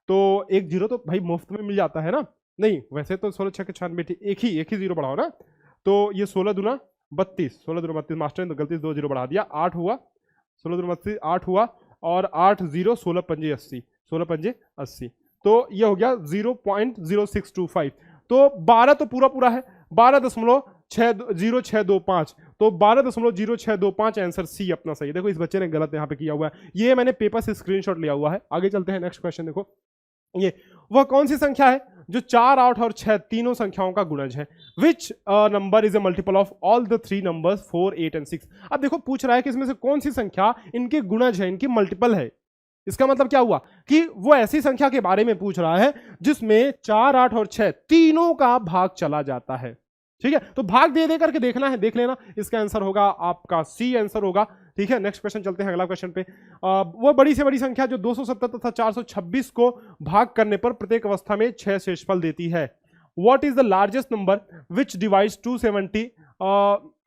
तो एक 0 तो भाई मुफ्त में मिल जाता है ना। नहीं वैसे तो 16 छक्के 96, एक ही 0 बढ़ाओ ना। तो ये 16 दूना 32, मास्टर ने तो गलती से 2 0 बढ़ा दिया, 8 हुआ, 16 दूना 32 8 हुआ और 8 0 16 पंजे 80। तो ये हो गया 0.0625। तो 12 तो पूरा है, 12.0625। तो 12.0625 आंसर सी अपना सही है। देखो इस बच्चे ने गलत यहाँ पे किया हुआ है, ये मैंने पेपर से स्क्रीनशॉट लिया हुआ है। आगे चलते हैं, नेक्स्ट क्वेश्चन देखो, ये वह कौन सी संख्या है जो 4 8 और 6 तीनों संख्याओं का गुणज है? Which number is a multiple of all the 3 numbers 4 8 and 6। अब देखो पूछ रहा है कि इसमें से कौन सी संख्या इनके गुणज है, इनकी मल्टीपल है। इसका मतलब क्या हुआ कि वो ऐसी संख्या के बारे में पूछ रहा है जिसमें 4 8 और 6 तीनों का भाग चला जाता है। ठीक है, तो भाग दे करके देखना है, देख लेना। इसका आंसर होगा आपका सी आंसर होगा। ठीक है, नेक्स्ट क्वेश्चन चलते हैं अगला क्वेश्चन पे। वो बड़ी से बड़ी संख्या जो 270 तथा 426 को भाग करने पर प्रत्येक अवस्था में 6 शेषफल देती है। What is the largest number which divides 270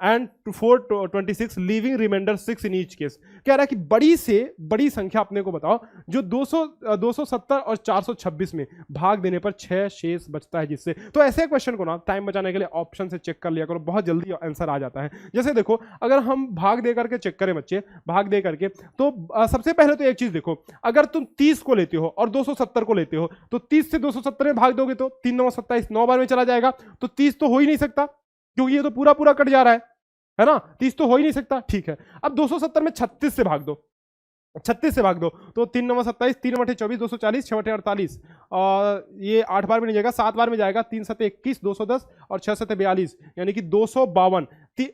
and 426 leaving remainder 6 in each case. कह रहा है कि बड़ी से बड़ी संख्या अपने को बताओ जो 270 और 426 में भाग देने पर 6 शेष बचता है जिससे। तो ऐसे क्वेश्चन को ना टाइम बचाने के लिए ऑप्शन से चेक कर लिया करो, बहुत जल्दी आंसर आ जाता है। जैसे देखो अगर हम भाग दे करके चेक करें बच्चे, भाग दे करके तो सबसे पहले तो एक चीज देखो, अगर तुम 30 को लेते हो और 270 को लेते हो तो 30 से 270 में भाग दोगे तो 3 9 27, 9 बार में चला जाएगा। तो 30 तो हो ही नहीं सकता क्योंकि ये तो पूरा कट जा रहा है ना, 30 तो हो ही नहीं सकता। ठीक है, अब 270 में 36 से भाग दो, 36 से भाग दो तो 3 9 27, 3 8 24, 240, 6 8 48 और ये 8 बार में नहीं जाएगा, 7 बार में जाएगा, 3 7 21, 210 और 6 7 42 यानी कि 252।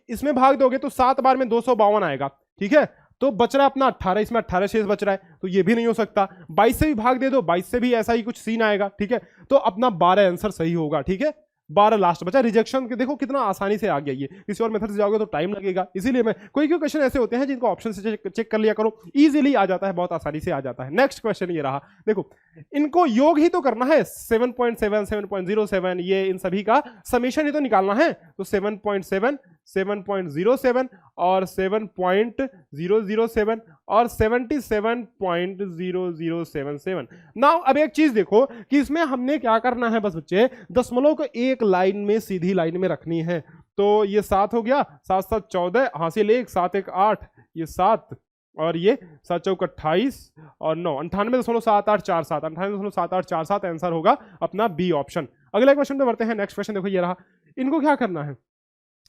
इसमें भाग दोगे तो 7 बार में 252 आएगा। ठीक है, तो बच रहा है अपना 18, इसमें 18 शेष बच रहा है तो ये भी नहीं हो सकता। 22 से भी भाग दे दो, 22 से भी ऐसा ही कुछ सीन आएगा। ठीक है, तो अपना 12 आंसर सही होगा। ठीक है, 12 लास्ट बचा। रिजेक्शन के देखो कितना आसानी से आ गया, ये किसी और मेथड से जाओगे तो टाइम लगेगा, इसीलिए मैं कोई क्वेश्चन ऐसे होते हैं जिनको ऑप्शन से चेक कर लिया करो, इजीली आ जाता है, बहुत आसानी से आ जाता है। नेक्स्ट क्वेश्चन ये रहा, देखो इनको योग ही तो करना है, 7.7 7.07 ये इन सभी का समीशन ही तो निकालना है। तो 7.7 7.07 और 7.007 और 77.0077। नाउ अब एक चीज देखो कि इसमें हमने क्या करना है बस बच्चे, दशमलव को एक लाइन में सीधी लाइन में रखनी है। तो ये 7 हो गया, 7 7 14, हासिल 1, 7 1 8, ये 7 और ये 7 चौक 28 और 9 98.7847, 98.7847 आंसर होगा अपना बी ऑप्शन। अगले क्वेश्चन पे बढ़ते हैं। नेक्स्ट क्वेश्चन देखो ये रहा, इनको क्या करना है,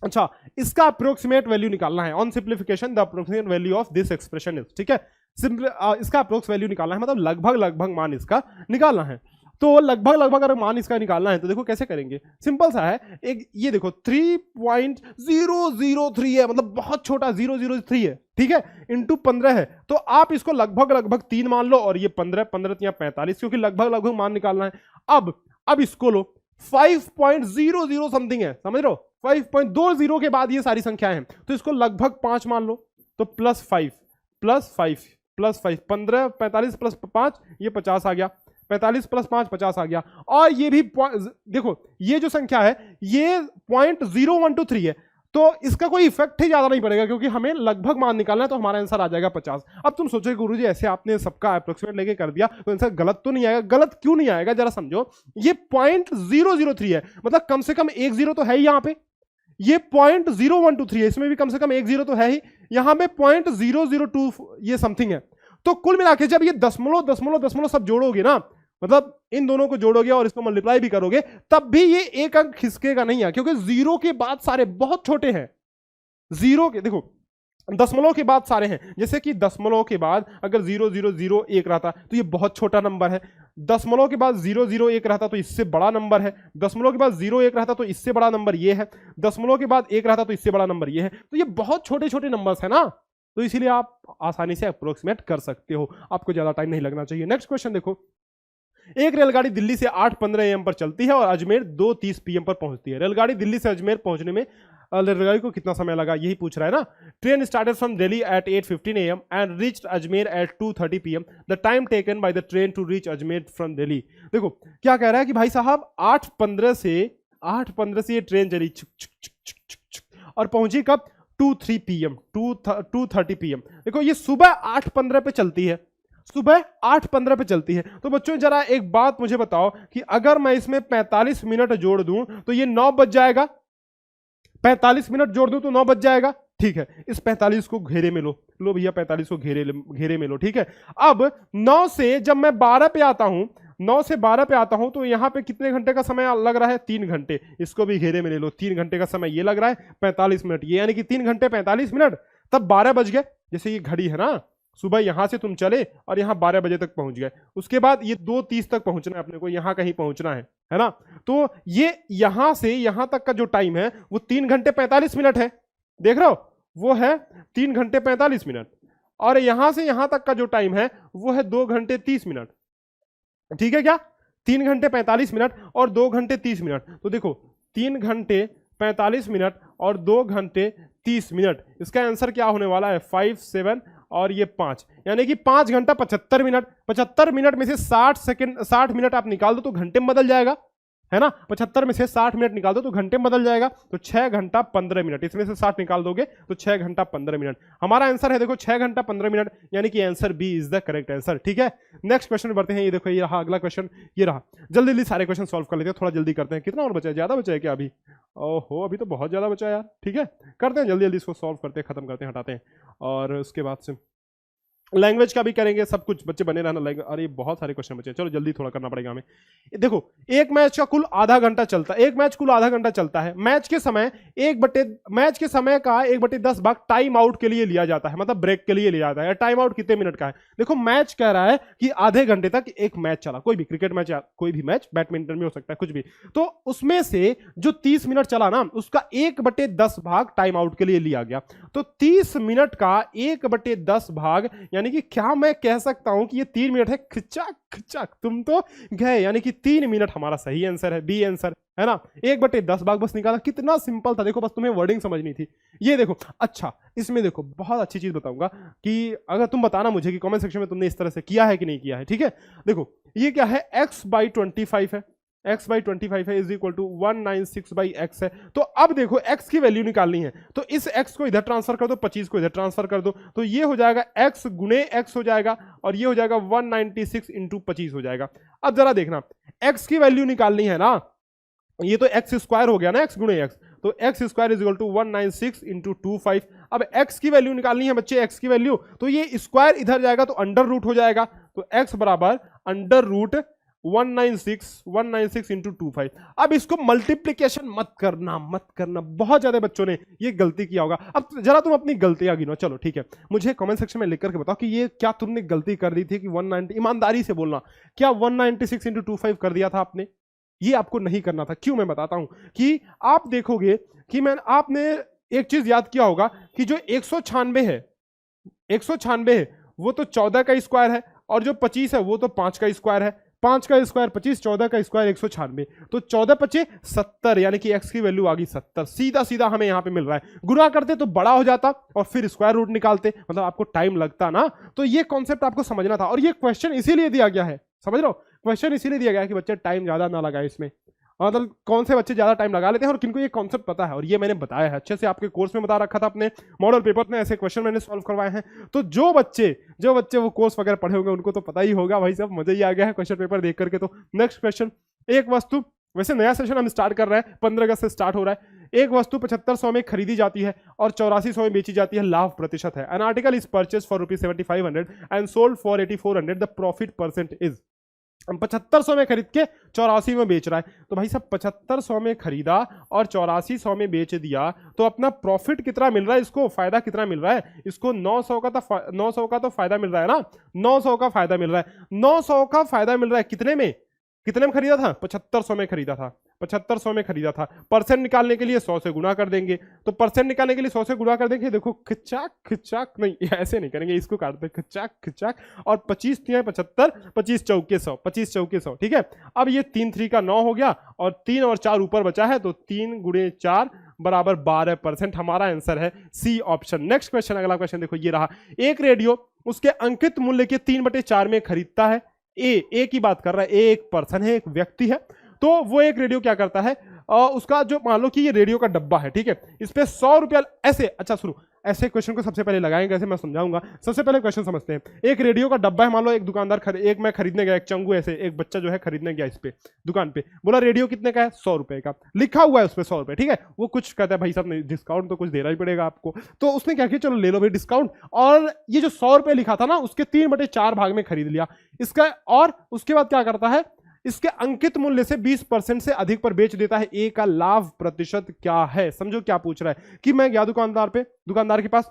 अच्छा इसका अप्रोक्सीमेट वैल्यू निकालना है। On simplification the approximate value of this expression is, ठीक है, इसका अप्रोक्स वैल्यू निकालना है, मतलब लगभग मान इसका निकालना है। तो लगभग अगर मान इसका निकालना है तो देखो कैसे करेंगे, सिंपल सा है। एक ये देखो 3.003 है, मतलब बहुत छोटा 003 है, ठीक है, इंटू 15 है। तो आप इसको लगभग 3 मान लो और ये 15 15 या 45, क्योंकि लगभग मान निकालना है। अब इसको लो 5.00 समथिंग है, समझ रहे हो, 5.20 के बाद ये सारी संख्याएं हैं, तो इसको लगभग 5 मान लो। तो +5 15 45 प्लस 5 ये 50 आ गया, 45 प्लस 5 50 आ गया। और ये भी देखो ये जो संख्या है ये 0.0123 है, तो इसका कोई इफेक्ट ही ज्यादा नहीं पड़ेगा, क्योंकि हमें लगभग मान निकालना है, तो हमारा आंसर आ जाएगा 50। अब तुम सोचो गुरुजी ऐसे आपने सबका अप्रोक्सीमेट लेके कर दिया तो आंसर गलत तो नहीं आएगा? गलत क्यों नहीं आएगा जरा समझो, ये 0.003 है, मतलब कम से कम एक जीरो तो है ही यहाँ पे, ये 0.0123 है, इसमें भी कम से कम एक जीरो तो है ही, यहां पे 0.002 ये समथिंग है। तो कुल मिला के जब ये दशमलव दशमलव दशमलव सब जोड़ोगे ना, मतलब इन दोनों को जोड़ोगे और इसको मल्टीप्लाई भी करोगे, तब भी ये एक अंक खिसकेगा नहीं है, क्योंकि जीरो के बाद सारे बहुत छोटे हैं। जीरो के देखो दशमलव के बाद सारे हैं, जैसे कि दशमलव के बाद अगर 0.001 रहता तो ये बहुत छोटा नंबर है, दशमलव के बाद 0.01 रहता तो इससे बड़ा नंबर है, दशमलव के बाद 0.1 रहता तो इससे बड़ा नंबर ये है, दशमलव के बाद 1 रहता तो इससे बड़ा नंबर ये है। तो ये बहुत छोटे छोटे नंबर्स है ना, तो इसीलिए आप आसानी से अप्रोक्सीमेट कर सकते हो, आपको ज्यादा टाइम नहीं लगना चाहिए। नेक्स्ट क्वेश्चन देखो, एक रेलगाड़ी दिल्ली से 8:15 AM पर चलती है और अजमेर 2:30 PM पर पहुंचती है। रेलगाड़ी दिल्ली से अजमेर पहुंचने में रेलगाड़ी को कितना समय लगा, यही पूछ रहा है ना। Train started from Delhi at 8:15 AM and reached Ajmer at 2:30 PM। The time taken by the train to reach Ajmer from Delhi. देखो क्या कह रहा है कि भाई साहब 8:15 से ये ट्रेन चली और पहुंची कब, 2:30 PM 2:30 PM। देखो ये सुबह 8:15 पे चलती है, सुबह 8:15 पे चलती है। तो बच्चों जरा एक बात मुझे बताओ कि अगर मैं इसमें 45 मिनट जोड़ दूं तो ये 9 बज जाएगा, 45 मिनट जोड़ दूं तो 9 बज जाएगा। ठीक है, इस 45 को घेरे में लो भैया, 45 को घेरे में लो। ठीक है, अब 9 से जब मैं 12 पे आता हूं, 9 से 12 पे आता हूं तो यहां पे कितने घंटे का समय लग रहा है, 3 घंटे। इसको भी घेरे में ले लो, 3 घंटे का समय ये लग रहा है, 45 मिनट ये, यानी कि 3 घंटे 45 मिनट, तब 12 बज गए। जैसे ये घड़ी है ना, सुबह यहां से तुम चले और यहां 12 बजे तक पहुंच गए, उसके बाद ये 2:30 तक पहुंचना है अपने को, यहां कहीं पहुंचना है ना। तो ये यहां से यहां तक का जो टाइम है वो 3 घंटे 45 मिनट है, देख रहे हो, वो है 3 घंटे 45 मिनट। और यहां से यहां तक का जो टाइम है वो है 2 घंटे 30 मिनट। ठीक है क्या, 3 घंटे 45 मिनट और 2 घंटे 30 मिनट। तो देखो 3 घंटे 45 मिनट और 2 घंटे 30 मिनट, इसका आंसर क्या होने वाला है, 5, 7 और ये 5, यानी कि 5 घंटा 75 मिनट। 75 मिनट में से 60 मिनट आप निकाल दो तो घंटे में बदल जाएगा, है ना। 75 में से 60 मिनट निकाल दो तो घंटे में बदल जाएगा, तो 6 घंटा 15 मिनट, इसमें से 60 निकाल दोगे तो 6 घंटा 15 मिनट हमारा आंसर है। देखो 6 घंटा 15 मिनट, यानी कि answer B is the correct answer. ठीक है, नेक्स्ट क्वेश्चन में बढ़ते हैं। ये देखो ये रहा अगला क्वेश्चन, ये रहा। जल्दी जल्दी सारे क्वेश्चन सॉल्व कर लेते हैं, थोड़ा जल्दी करते हैं। कितना और बचा है, ज्यादा बचा है क्या अभी? ओहो अभी तो बहुत ज्यादा बचा है यार। ठीक है, करते हैं जल्दी जल्दी इसको सॉल्व करते हैं, खत्म करते हैं, हटाते हैं। और उसके बाद से लैंग्वेज का भी करेंगे, सब कुछ बच्चे बने रहना लैंग्वेज। अरे बहुत सारे क्वेश्चन बचे, चलो जल्दी थोड़ा करना पड़ेगा हमें। देखो एक मैच का कुल आधा घंटा चलता है, एक मैच कुल आधा घंटा चलता है। मैच के समय का 1/10 भाग टाइम आउट के लिए लिया जाता है, मतलब ब्रेक के लिए लिया जाता है। टाइम आउट कितने मिनट का है? देखो मैच कह रहा है कि आधे घंटे तक एक मैच चला, कोई भी क्रिकेट मैच या कोई भी मैच, बैडमिंटन में हो सकता है कुछ भी। तो उसमें से जो 30 मिनट चला ना, उसका 1/10 भाग टाइम आउट के लिए लिया गया। तो 30 मिनट का 1/10 भाग, यानी कि क्या मैं कह सकता हूं कि ये 3 मिनट है। खिचाक खिचाक तुम तो गए, यानी कि 3 मिनट हमारा सही आंसर है, बी आंसर है ना। 1/10 भाग बस निकाला, कितना सिंपल था। देखो बस तुम्हें वर्डिंग समझनी थी। ये देखो, अच्छा इसमें देखो बहुत अच्छी चीज बताऊंगा कि अगर तुम बताना मुझे कि कमेंट सेक्शन में तुमने इस तरह से किया है कि नहीं किया है। ठीक है, देखो ये क्या है, x/25 है, x/25 है इज इक्वल टू 196/x है। तो अब देखो x की वैल्यू निकालनी है, तो इस x को इधर ट्रांसफर कर दो, 25 को इधर ट्रांसफर कर दो, तो ये हो जाएगा x गुणे x हो जाएगा, और ये हो जाएगा 196 इंटू 25 हो जाएगा। अब जरा देखना, x की वैल्यू निकालनी है ना, ये तो x स्क्वायर हो गया ना, x गुणे x, तो x square is equal to 196 into 25। अब x की वैल्यू निकालनी है बच्चे, x की वैल्यू, तो ये स्क्वायर इधर जाएगा तो अंडर रूट हो जाएगा, तो x बराबर अंडर रूट 196 इंटू 25। अब इसको मल्टीप्लीकेशन मत करना, बहुत ज्यादा बच्चों ने ये गलती किया होगा। अब जरा तुम अपनी गलतियां गिनो, चलो ठीक है, मुझे कमेंट सेक्शन में लिख करके बताओ कि ये क्या तुमने गलती कर दी थी कि 190, ईमानदारी से बोलना, क्या 196 इंटू 25 कर दिया था आपने? ये आपको नहीं करना था। क्यों, मैं बताता हूं कि आप देखोगे कि आपने एक चीज याद किया होगा कि जो 196 है वो तो 14 का स्क्वायर है, और जो 25 है वो तो 5 का स्क्वायर है। 5 का स्क्वायर 25, 14 का स्क्वायर 196, तो 14 25 70, यानी कि x की वैल्यू आ गई 70। सीधा सीधा हमें यहां पे मिल रहा है। गुणा करते तो बड़ा हो जाता और फिर स्क्वायर रूट निकालते, मतलब आपको टाइम लगता ना। तो ये कॉन्सेप्ट आपको समझना था, और ये क्वेश्चन इसीलिए दिया गया है, समझ रहे हो, क्वेश्चन इसीलिए दिया गया है कि बच्चे टाइम ज्यादा ना लगाए इसमें। मतलब कौन से बच्चे ज्यादा टाइम लगा लेते हैं और किनको ये कॉन्सेप्ट पता है, और ये मैंने बताया है अच्छे से, आपके कोर्स में बता रखा था, अपने मॉडल पेपर में ऐसे क्वेश्चन मैंने सॉल्व करवाए हैं। तो जो बच्चे वो कोर्स वगैरह पढ़े होंगे उनको तो पता ही होगा भाई, सब मजा ही आ गया है क्वेश्चन पेपर देख करके। तो नेक्स्ट क्वेश्चन, एक वस्तु, वैसे नया सेशन हम स्टार्ट कर रहे हैं, 15 अगस्त से स्टार्ट हो रहा है। एक वस्तु 7500 में खरीदी जाती है और 8400 में बेची जाती है, लाभ प्रतिशत है। An article is purchase for ₹7500 and sold for 8400, the profit percent is. 7500 में खरीद के 84 में बेच रहा है, तो भाई साहब 7500 में खरीदा और 8400 में बेच दिया, तो अपना प्रॉफिट कितना मिल रहा है, इसको फायदा कितना मिल रहा है, इसको 900 का तो फायदा मिल रहा है ना, 900 का फायदा मिल रहा है, 900 का फायदा मिल रहा है। कितने में खरीदा था? 7500 में खरीदा था, 7500 में खरीदा था। परसेंट निकालने के लिए 100 से गुणा कर देंगे, तो परसेंट निकालने के लिए 100 से गुणा कर देंगे। देखो खिचाक खिचाक, नहीं ऐसे नहीं करेंगे, इसको काट दे, खिचाक खिचाक, और 25 3 75, 25 चौके 100, 25 चौके 100, ठीक है। अब ये 3 3 का 9 हो गया और 3 और 4 ऊपर बचा है, तो 3 गुणे 4 बराबर 12%। हमारा आंसर है सी ऑप्शन। नेक्स्ट क्वेश्चन, अगला क्वेश्चन देखो ये रहा। एक रेडियो उसके अंकित मूल्य के 3/4 में खरीदता है। ए की बात कर रहा है, ए एक पर्सन है, एक व्यक्ति है। तो वो एक रेडियो क्या करता है, उसका जो, मान लो कि ये रेडियो का डब्बा है, ठीक है, इस पे 100 रुपया ऐसे, अच्छा सुनो, ऐसे क्वेश्चन को सबसे पहले लगाएंगे, ऐसे मैं समझाऊंगा। सबसे पहले क्वेश्चन समझते हैं। एक रेडियो का डब्बा है, मान लो एक दुकानदार एक मैं खरीदने गया, एक चंगू ऐसे एक बच्चा जो है खरीदने गया इस पे दुकान पे, बोला रेडियो कितने का है? 100 रुपए का, लिखा हुआ है उस पे 100 रुपए, ठीक है। वो कुछ कहता है भाई साहब डिस्काउंट तो कुछ देना ही पड़ेगा आपको, तो उसने क्या किया, चलो ले लो भाई डिस्काउंट, और ये जो 100 रुपए लिखा था ना उसके 3/4 भाग में खरीद लिया इसका, और उसके बाद क्या करता है, इसके अंकित मूल्य से 20% से अधिक पर बेच देता है। ए का लाभ प्रतिशत क्या है? समझो क्या पूछ रहा है कि मैं गया दुकानदार के पास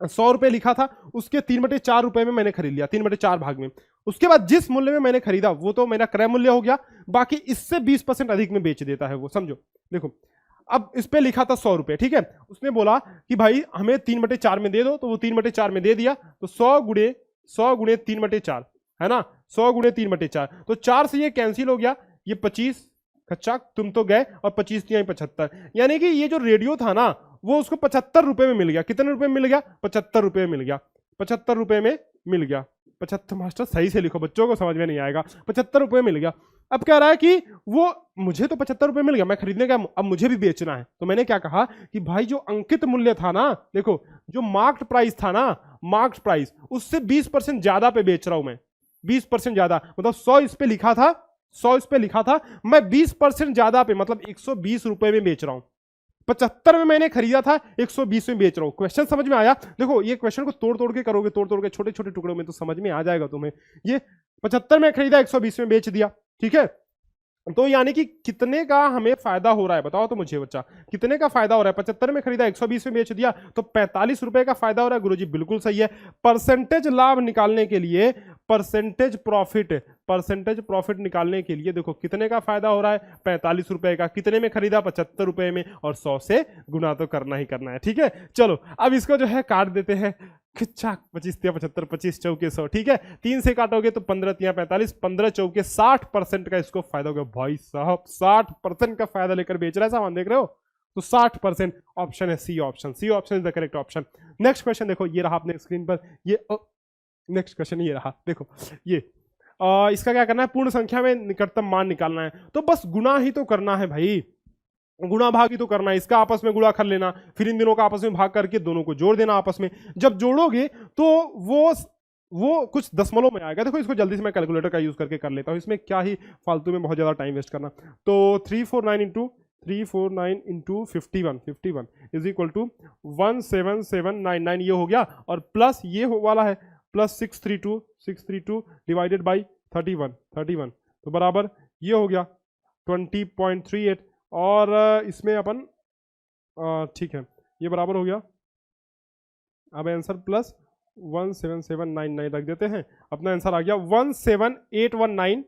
100 रुपए लिखा था, उसके 3/4 रुपए में मैंने खरीद लिया, 3/4 भाग में। उसके बाद जिस मूल्य में मैंने खरीदा वो तो मेरा क्रय मूल्य हो गया, बाकी इससे 20% अधिक में बेच देता है वो। समझो देखो, अब इस पे लिखा था 100 रुपए, ठीक है, उसने बोला कि भाई हमें 3/4 में दे दो, तो वो 3/4 में दे दिया, तो 100 गुणे 3/4 है ना, 100 गुणे 3/4, तो 4 से ये कैंसिल हो गया, ये 25, कच्चा तुम तो गए, और 25 3 75, यानी कि ये जो रेडियो था ना वो उसको 75 रुपए में मिल गया। कितने रुपए में मिल गया? 75 रुपए में मिल गया, 75 रुपए में मिल गया। 75, मास्टर सही से लिखो, बच्चों को समझ में नहीं आएगा। 75 रुपए मिल गया। अब कह रहा है कि वो मुझे तो 75 रुपए मिल गया, मैं खरीदने गया, अब मुझे भी बेचना है। तो मैंने क्या कहा कि भाई जो अंकित मूल्य था ना, देखो जो मार्क्ड प्राइस था ना, मार्क्ड प्राइस, उससे 20% ज्यादा पे बेच रहा हूं मैं, 20% ज्यादा, मतलब 100 इस पे लिखा था, 100 इस पे लिखा था, मैं 20% ज्यादा पे, मतलब 120 रुपए में बेच रहा हूं। 75 में मैंने खरीदा था, 120 में बेच रहा हूं। क्वेश्चन समझ में आया? देखो ये क्वेश्चन को तोड़ के करोगे, तोड़ के छोटे छोटे टुकड़ों में, तो समझ में आ जाएगा तुम्हें। ये 75 में खरीदा, 120 में बेच दिया, ठीक है। तो यानी कि कितने का हमें फायदा हो रहा है, बताओ तो मुझे बच्चा, कितने का फायदा हो रहा है? 75 में खरीदा, 120 में बेच दिया, तो 45 रुपए का फायदा हो रहा है। गुरुजी बिल्कुल सही है। परसेंटेज लाभ निकालने के लिए, परसेंटेज प्रॉफिट निकालने के लिए देखो कितने का फायदा हो रहा है, 45 रुपए का। कितने में खरीदा? 75 रुपए में, और 100 से गुना तो करना ही करना है, ठीक है। चलो अब इसको जो है काट देते हैं, खिच्चा 25 3 75, 25 चौके 100, ठीक है। 3 से काटोगे तो 15 3 45, 15 चौके 60% का इसको फायदा हो गया। भाई साहब 60% का फायदा लेकर बेच रहा है सामान, देख रहे हो, तो 60%। ऑप्शन है C option, C option is the correct option. Next question देखो, ये रहा अपने स्क्रीन पर, ये नेक्स्ट क्वेश्चन ये रहा, देखो ये इसका क्या करना है, पूर्ण संख्या में निकटतम मान निकालना है। तो बस गुणा ही तो करना है भाई, गुणा भाग ही तो करना है, इसका आपस में गुणा कर लेना, फिर इन दिनों का आपस में भाग करके दोनों को जोड़ देना आपस में। जब जोड़ोगे तो वो कुछ दशमलव में आएगा। देखो इसको जल्दी से मैं कैलकुलेटर का यूज करके कर लेता हूं, इसमें क्या ही फालतू में बहुत ज्यादा टाइम वेस्ट करना। तो 349 इंटू 51 इज इक्वल टू 17799 ये हो गया, और प्लस ये वाला है प्लस 632 डिवाइडेड बाई 31, तो बराबर ये हो गया 20.38, और इसमें अपन ठीक है ये बराबर हो गया। अब आंसर प्लस 17799 रख देते हैं, अपना आंसर आ गया 17819।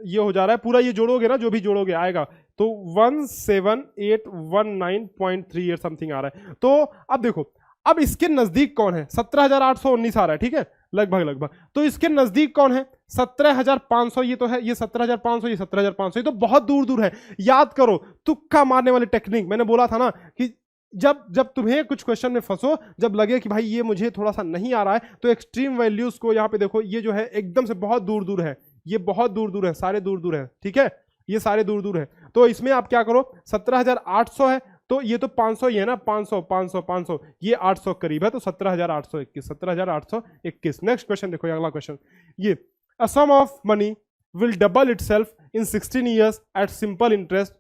ये हो जा रहा है पूरा, ये जोड़ोगे ना, जो भी जोड़ोगे आएगा, तो 17819.38 समथिंग आ रहा है। तो अब देखो, अब इसके नजदीक कौन है? 17,819 आ रहा है, ठीक है, लगभग। तो इसके नजदीक कौन है? 17,500, ये तो है, ये 17,500, ये 17,500, ये तो बहुत दूर है। याद करो, तुक्का मारने वाली टेक्निक, मैंने बोला था ना कि जब तुम्हें कुछ क्वेश्चन में फंसो, जब लगे कि भाई ये मुझे थोड़ा सा नहीं आ रहा है, तो एक्सट्रीम वैल्यूज को यहाँ पे देखो, ये जो है एकदम से बहुत दूर है, ये बहुत दूर है, सारे दूर है, ठीक है, ये सारे दूर दूर है। तो इसमें आप क्या करो, 17,800 है तो ये तो 500 ही है ना, 500 500 500, ये 800 करीब है, तो 17,821, 17,821। नेक्स्ट क्वेश्चन देखो, अगला क्वेश्चन ये, a sum of money will double itself in 16 years at simple interest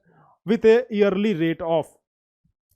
with a yearly rate of,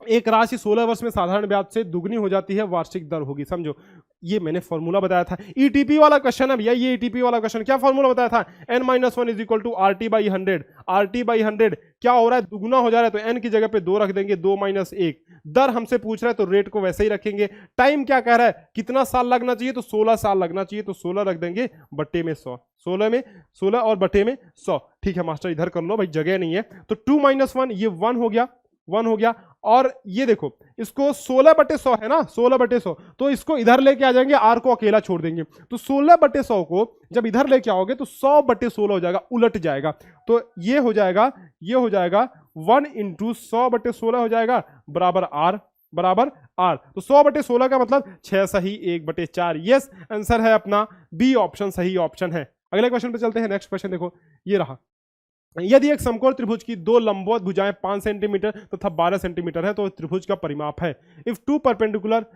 एक राशि 16 वर्ष में साधारण ब्याज से दुगनी हो जाती है, वार्षिक दर होगी। समझो, ये मैंने फॉर्मूला बताया था, ईटीपी वाला क्वेश्चन है भैया, ये ईटीपी वाला क्वेश्चन। क्या फॉर्मूला बताया था, n-1 is equal to RT/100। RT/100 क्या हो रहा है, दुगना हो जा रहा है, तो n की जगह पे 2 रख देंगे, 2 - 1। दर हमसे पूछ रहा है तो रेट को वैसे ही रखेंगे। टाइम क्या कह रहा है, कितना साल लगना चाहिए, तो 16 साल लगना चाहिए, तो 16 रख देंगे बट्टे में 100, 16 और बट्टे में 100। ठीक है मास्टर, इधर कर लो भाई, जगह नहीं है। तो 2 - 1, ये 1 हो गया, 1 हो गया। और ये देखो, इसको 16/100 है ना, 16/100, तो इसको इधर लेके आ जाएंगे, आर को अकेला छोड़ देंगे, तो 16/100 को जब इधर लेके आओगे तो 100/16 हो जाएगा, उलट जाएगा। तो ये हो जाएगा 1 × 100/16 हो जाएगा, बराबर आर, बराबर आर। तो 100/16 का मतलब 6 सही 1/4। यस, आंसर है अपना बी ऑप्शन, सही ऑप्शन है। अगले क्वेश्चन पे चलते हैं। नेक्स्ट क्वेश्चन देखो, ये रहा, यदि एक समकोण त्रिभुज की 2 लंबवत भुजाएं 5 सेंटीमीटर तथा 12 सेंटीमीटर है तो त्रिभुज का परिमाप है। If 2 perpendicular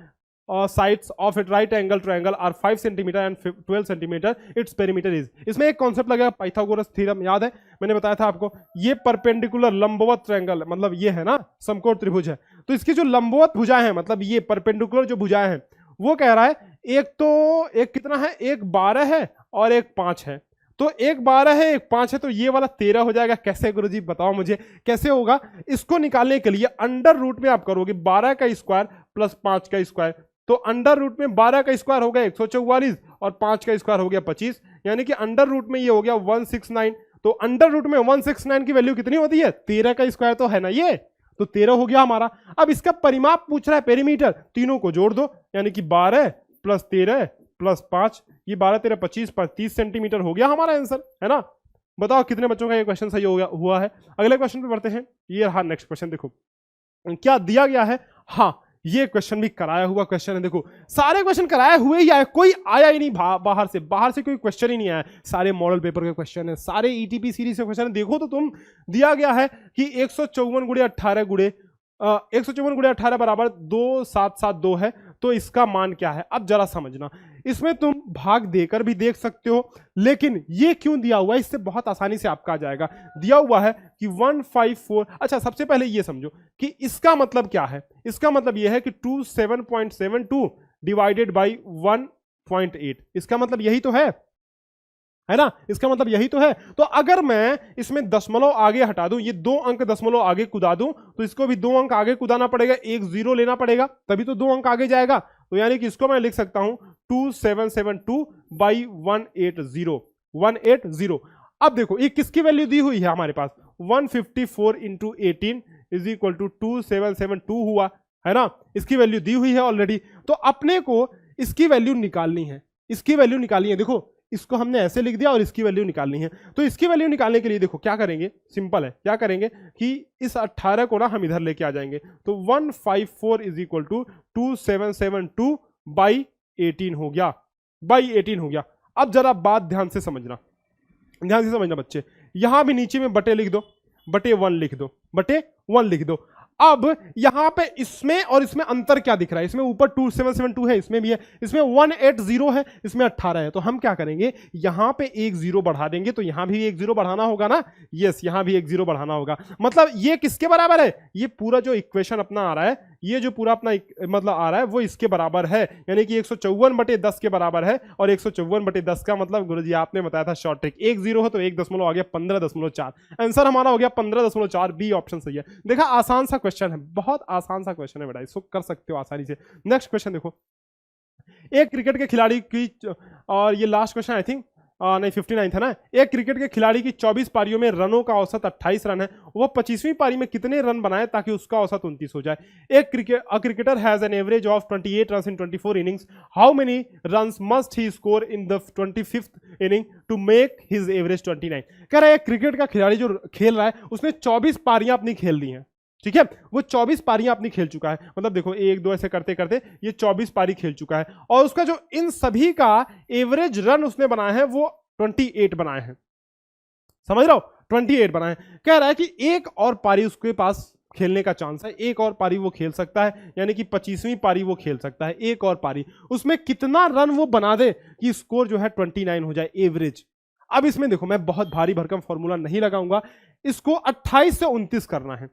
sides of it right angle triangle are 5 centimetre and 12 centimetre, its perimeter is. इसमें एक कॉन्सेप्ट लगेगा, पाइथागोरस थ्योरम, याद है मैंने बताया था आपको। ये परपेंडिकुलर लंबवत ट्रायंगल मतलब ये है ना, समकोण त्रिभुज है, तो इसकी जो लंबवत भुजाएं हैं, मतलब ये परपेंडिकुलर जो भुजाएं हैं, वो कह रहा है एक कितना है, एक 12 है और एक 5 है। तो एक 12 है एक 5 है, तो ये वाला 13 हो जाएगा। कैसे गुरुजी बताओ मुझे कैसे होगा। इसको निकालने के लिए अंडर रूट में आप करोगे 12 का स्क्वायर प्लस 5 का स्क्वायर, तो अंडर रूट में 12 का स्क्वायर हो गया 144 और 5 का स्क्वायर हो गया 25, यानी कि अंडर रूट में ये हो गया 169। तो अंडर रूट में 169 की वैल्यू कितनी होती है, 13 का स्क्वायर तो है ना ये, तो 13 हो गया हमारा। अब इसका परिमाप पूछ रहा है, पेरीमीटर, तीनों को जोड़ दो, यानी कि 12 + 13 + 5, ये 12 13 25 30 सेंटीमीटर हो गया हमारा आंसर, है ना। बताओ कितने बच्चों का ये क्वेश्चन सही हो गया हुआ है। अगले क्वेश्चन पे बढ़ते हैं। ये रहा नेक्स्ट क्वेश्चन, देखो क्या दिया गया है। हाँ, ये क्वेश्चन भी कराया हुआ क्वेश्चन है। देखो सारे क्वेश्चन कराए हुए ही आए, कोई आया ही नहीं बाहर से कोई क्वेश्चन ही नहीं आया। सारे मॉडल पेपर के क्वेश्चन है, सारे ईटीपी सीरीज के क्वेश्चन है। देखो तो तुम, दिया गया है कि 154 × 18 154 × 18 बराबर 2772 है, तो इसका मान क्या है। अब जरा समझना, इसमें तुम भाग देकर भी देख सकते हो, लेकिन ये क्यों दिया हुआ है, इससे बहुत आसानी से आपका आ जाएगा। दिया हुआ है कि 154, अच्छा सबसे पहले ये समझो कि इसका मतलब क्या है। इसका मतलब ये है कि 27.72 डिवाइडेड बाई 1.8, इसका मतलब यही तो है ना, इसका मतलब यही तो है। तो अगर मैं इसमें दशमलव आगे हटा दूं, ये 2 अंक दशमलव आगे कुदा दूं, तो इसको भी 2 अंक आगे कुदाना पड़ेगा, एक 0 लेना पड़ेगा, तभी तो 2 अंक आगे जाएगा। तो यानी कि इसको मैं लिख सकता हूं 2772/180। अब देखो ये किसकी वैल्यू दी हुई है हमारे पास, 154 × 18 इज इक्वल टू 2772 हुआ, है ना। इसकी वैल्यू दी हुई है ऑलरेडी, तो अपने को इसकी वैल्यू निकालनी है, इसकी वैल्यू निकालनी है। देखो इसको हमने ऐसे लिख दिया और इसकी वैल्यू निकालनी है। तो इसकी वैल्यू निकालने के लिए देखो क्या करेंगे, सिंपल है, क्या करेंगे कि इस 18 को ना हम इधर लेके आ जाएंगे, तो 154 इज इक्वल टू 2772/18 हो गया, /18 हो गया। अब जरा बात ध्यान से समझना बच्चे, यहां भी नीचे में बटे लिख दो, बटे 1 लिख दो, बटे 1 लिख दो। अब यहां पे इसमें और इसमें अंतर क्या दिख रहा है, इसमें ऊपर 2772 है, इसमें भी है, इसमें 180 है, इसमें 18 है। तो हम क्या करेंगे, यहां पे एक 0 बढ़ा देंगे, तो यहां भी एक 0 बढ़ाना होगा ना, यस यहां भी एक 0 बढ़ाना होगा। मतलब ये किसके बराबर है, ये पूरा जो इक्वेशन अपना आ रहा है, ये जो पूरा अपना मतलब आ रहा है वो इसके बराबर है, यानी कि 154/10 के बराबर है। और 154/10 का मतलब गुरुजी आपने बताया था शॉर्ट ट्रिक, एक 0 है तो एक दशमलव आ गया 15.4, आंसर हमारा हो गया 15.4, बी ऑप्शन सही है। देखा आसान सा क्वेश्चन है, बहुत आसान सा क्वेश्चन है बेटा, इसको कर सकते हो आसानी से। नेक्स्ट क्वेश्चन देखो, एक क्रिकेट के खिलाड़ी की, और ये लास्ट क्वेश्चन आई थिंक नहीं 59 था ना, एक क्रिकेट के खिलाड़ी की 24 पारियों में रनों का औसत 28 रन है, वह 25वीं पारी में कितने रन बनाए ताकि उसका औसत 29 हो जाए। एक cricketer has an average of 28 runs in 24 innings, how many runs must he score in the 25th inning to make his average 29। कह रहा है क्रिकेट का खिलाड़ी जो खेल रहा है उसने 24 पारियां अपनी खेल दी हैं, ठीक है, वो 24 पारियां अपनी खेल चुका है। मतलब देखो 1 2 ऐसे करते करते ये 24 पारी खेल चुका है, और उसका जो इन सभी का एवरेज रन उसने बनाए हैं वो 28 बनाए हैं। समझ रहे हो, 28 बनाए। कह रहा है कि एक और पारी उसके पास खेलने का चांस है, एक और पारी वो खेल सकता है, यानी कि 25वीं पारी वो खेल सकता है, एक और पारी। उसमें कितना रन वो बना दे कि स्कोर जो है 29 हो जाए एवरेज। अब इसमें देखो मैं बहुत भारी भरकम फॉर्मूला नहीं लगाऊंगा, इसको 28 से 29 करना है,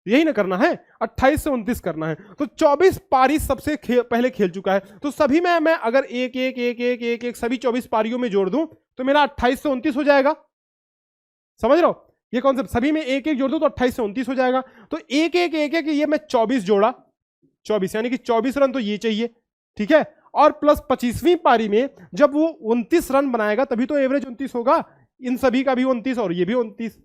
यही ना करना है, 28 से 29 करना है। तो 24 पारी सबसे पहले खेल चुका है, तो सभी में मैं अगर एक एक एक एक एक एक सभी 24 पारियों में जोड़ दूं तो मेरा 28 से 29 हो जाएगा। समझ रहे हो ये कॉन्सेप्ट, सभी में एक एक जोड़ दूं तो 28 से 29 हो जाएगा। तो एक एक एक एक ये मैं 24 जोड़ा, 24 यानी कि 24 रन तो ये चाहिए, ठीक है। और प्लस 25वीं पारी में जब वो 29 रन बनाएगा तभी तो एवरेज 29 होगा, इन सभी का भी 29 और ये भी 29,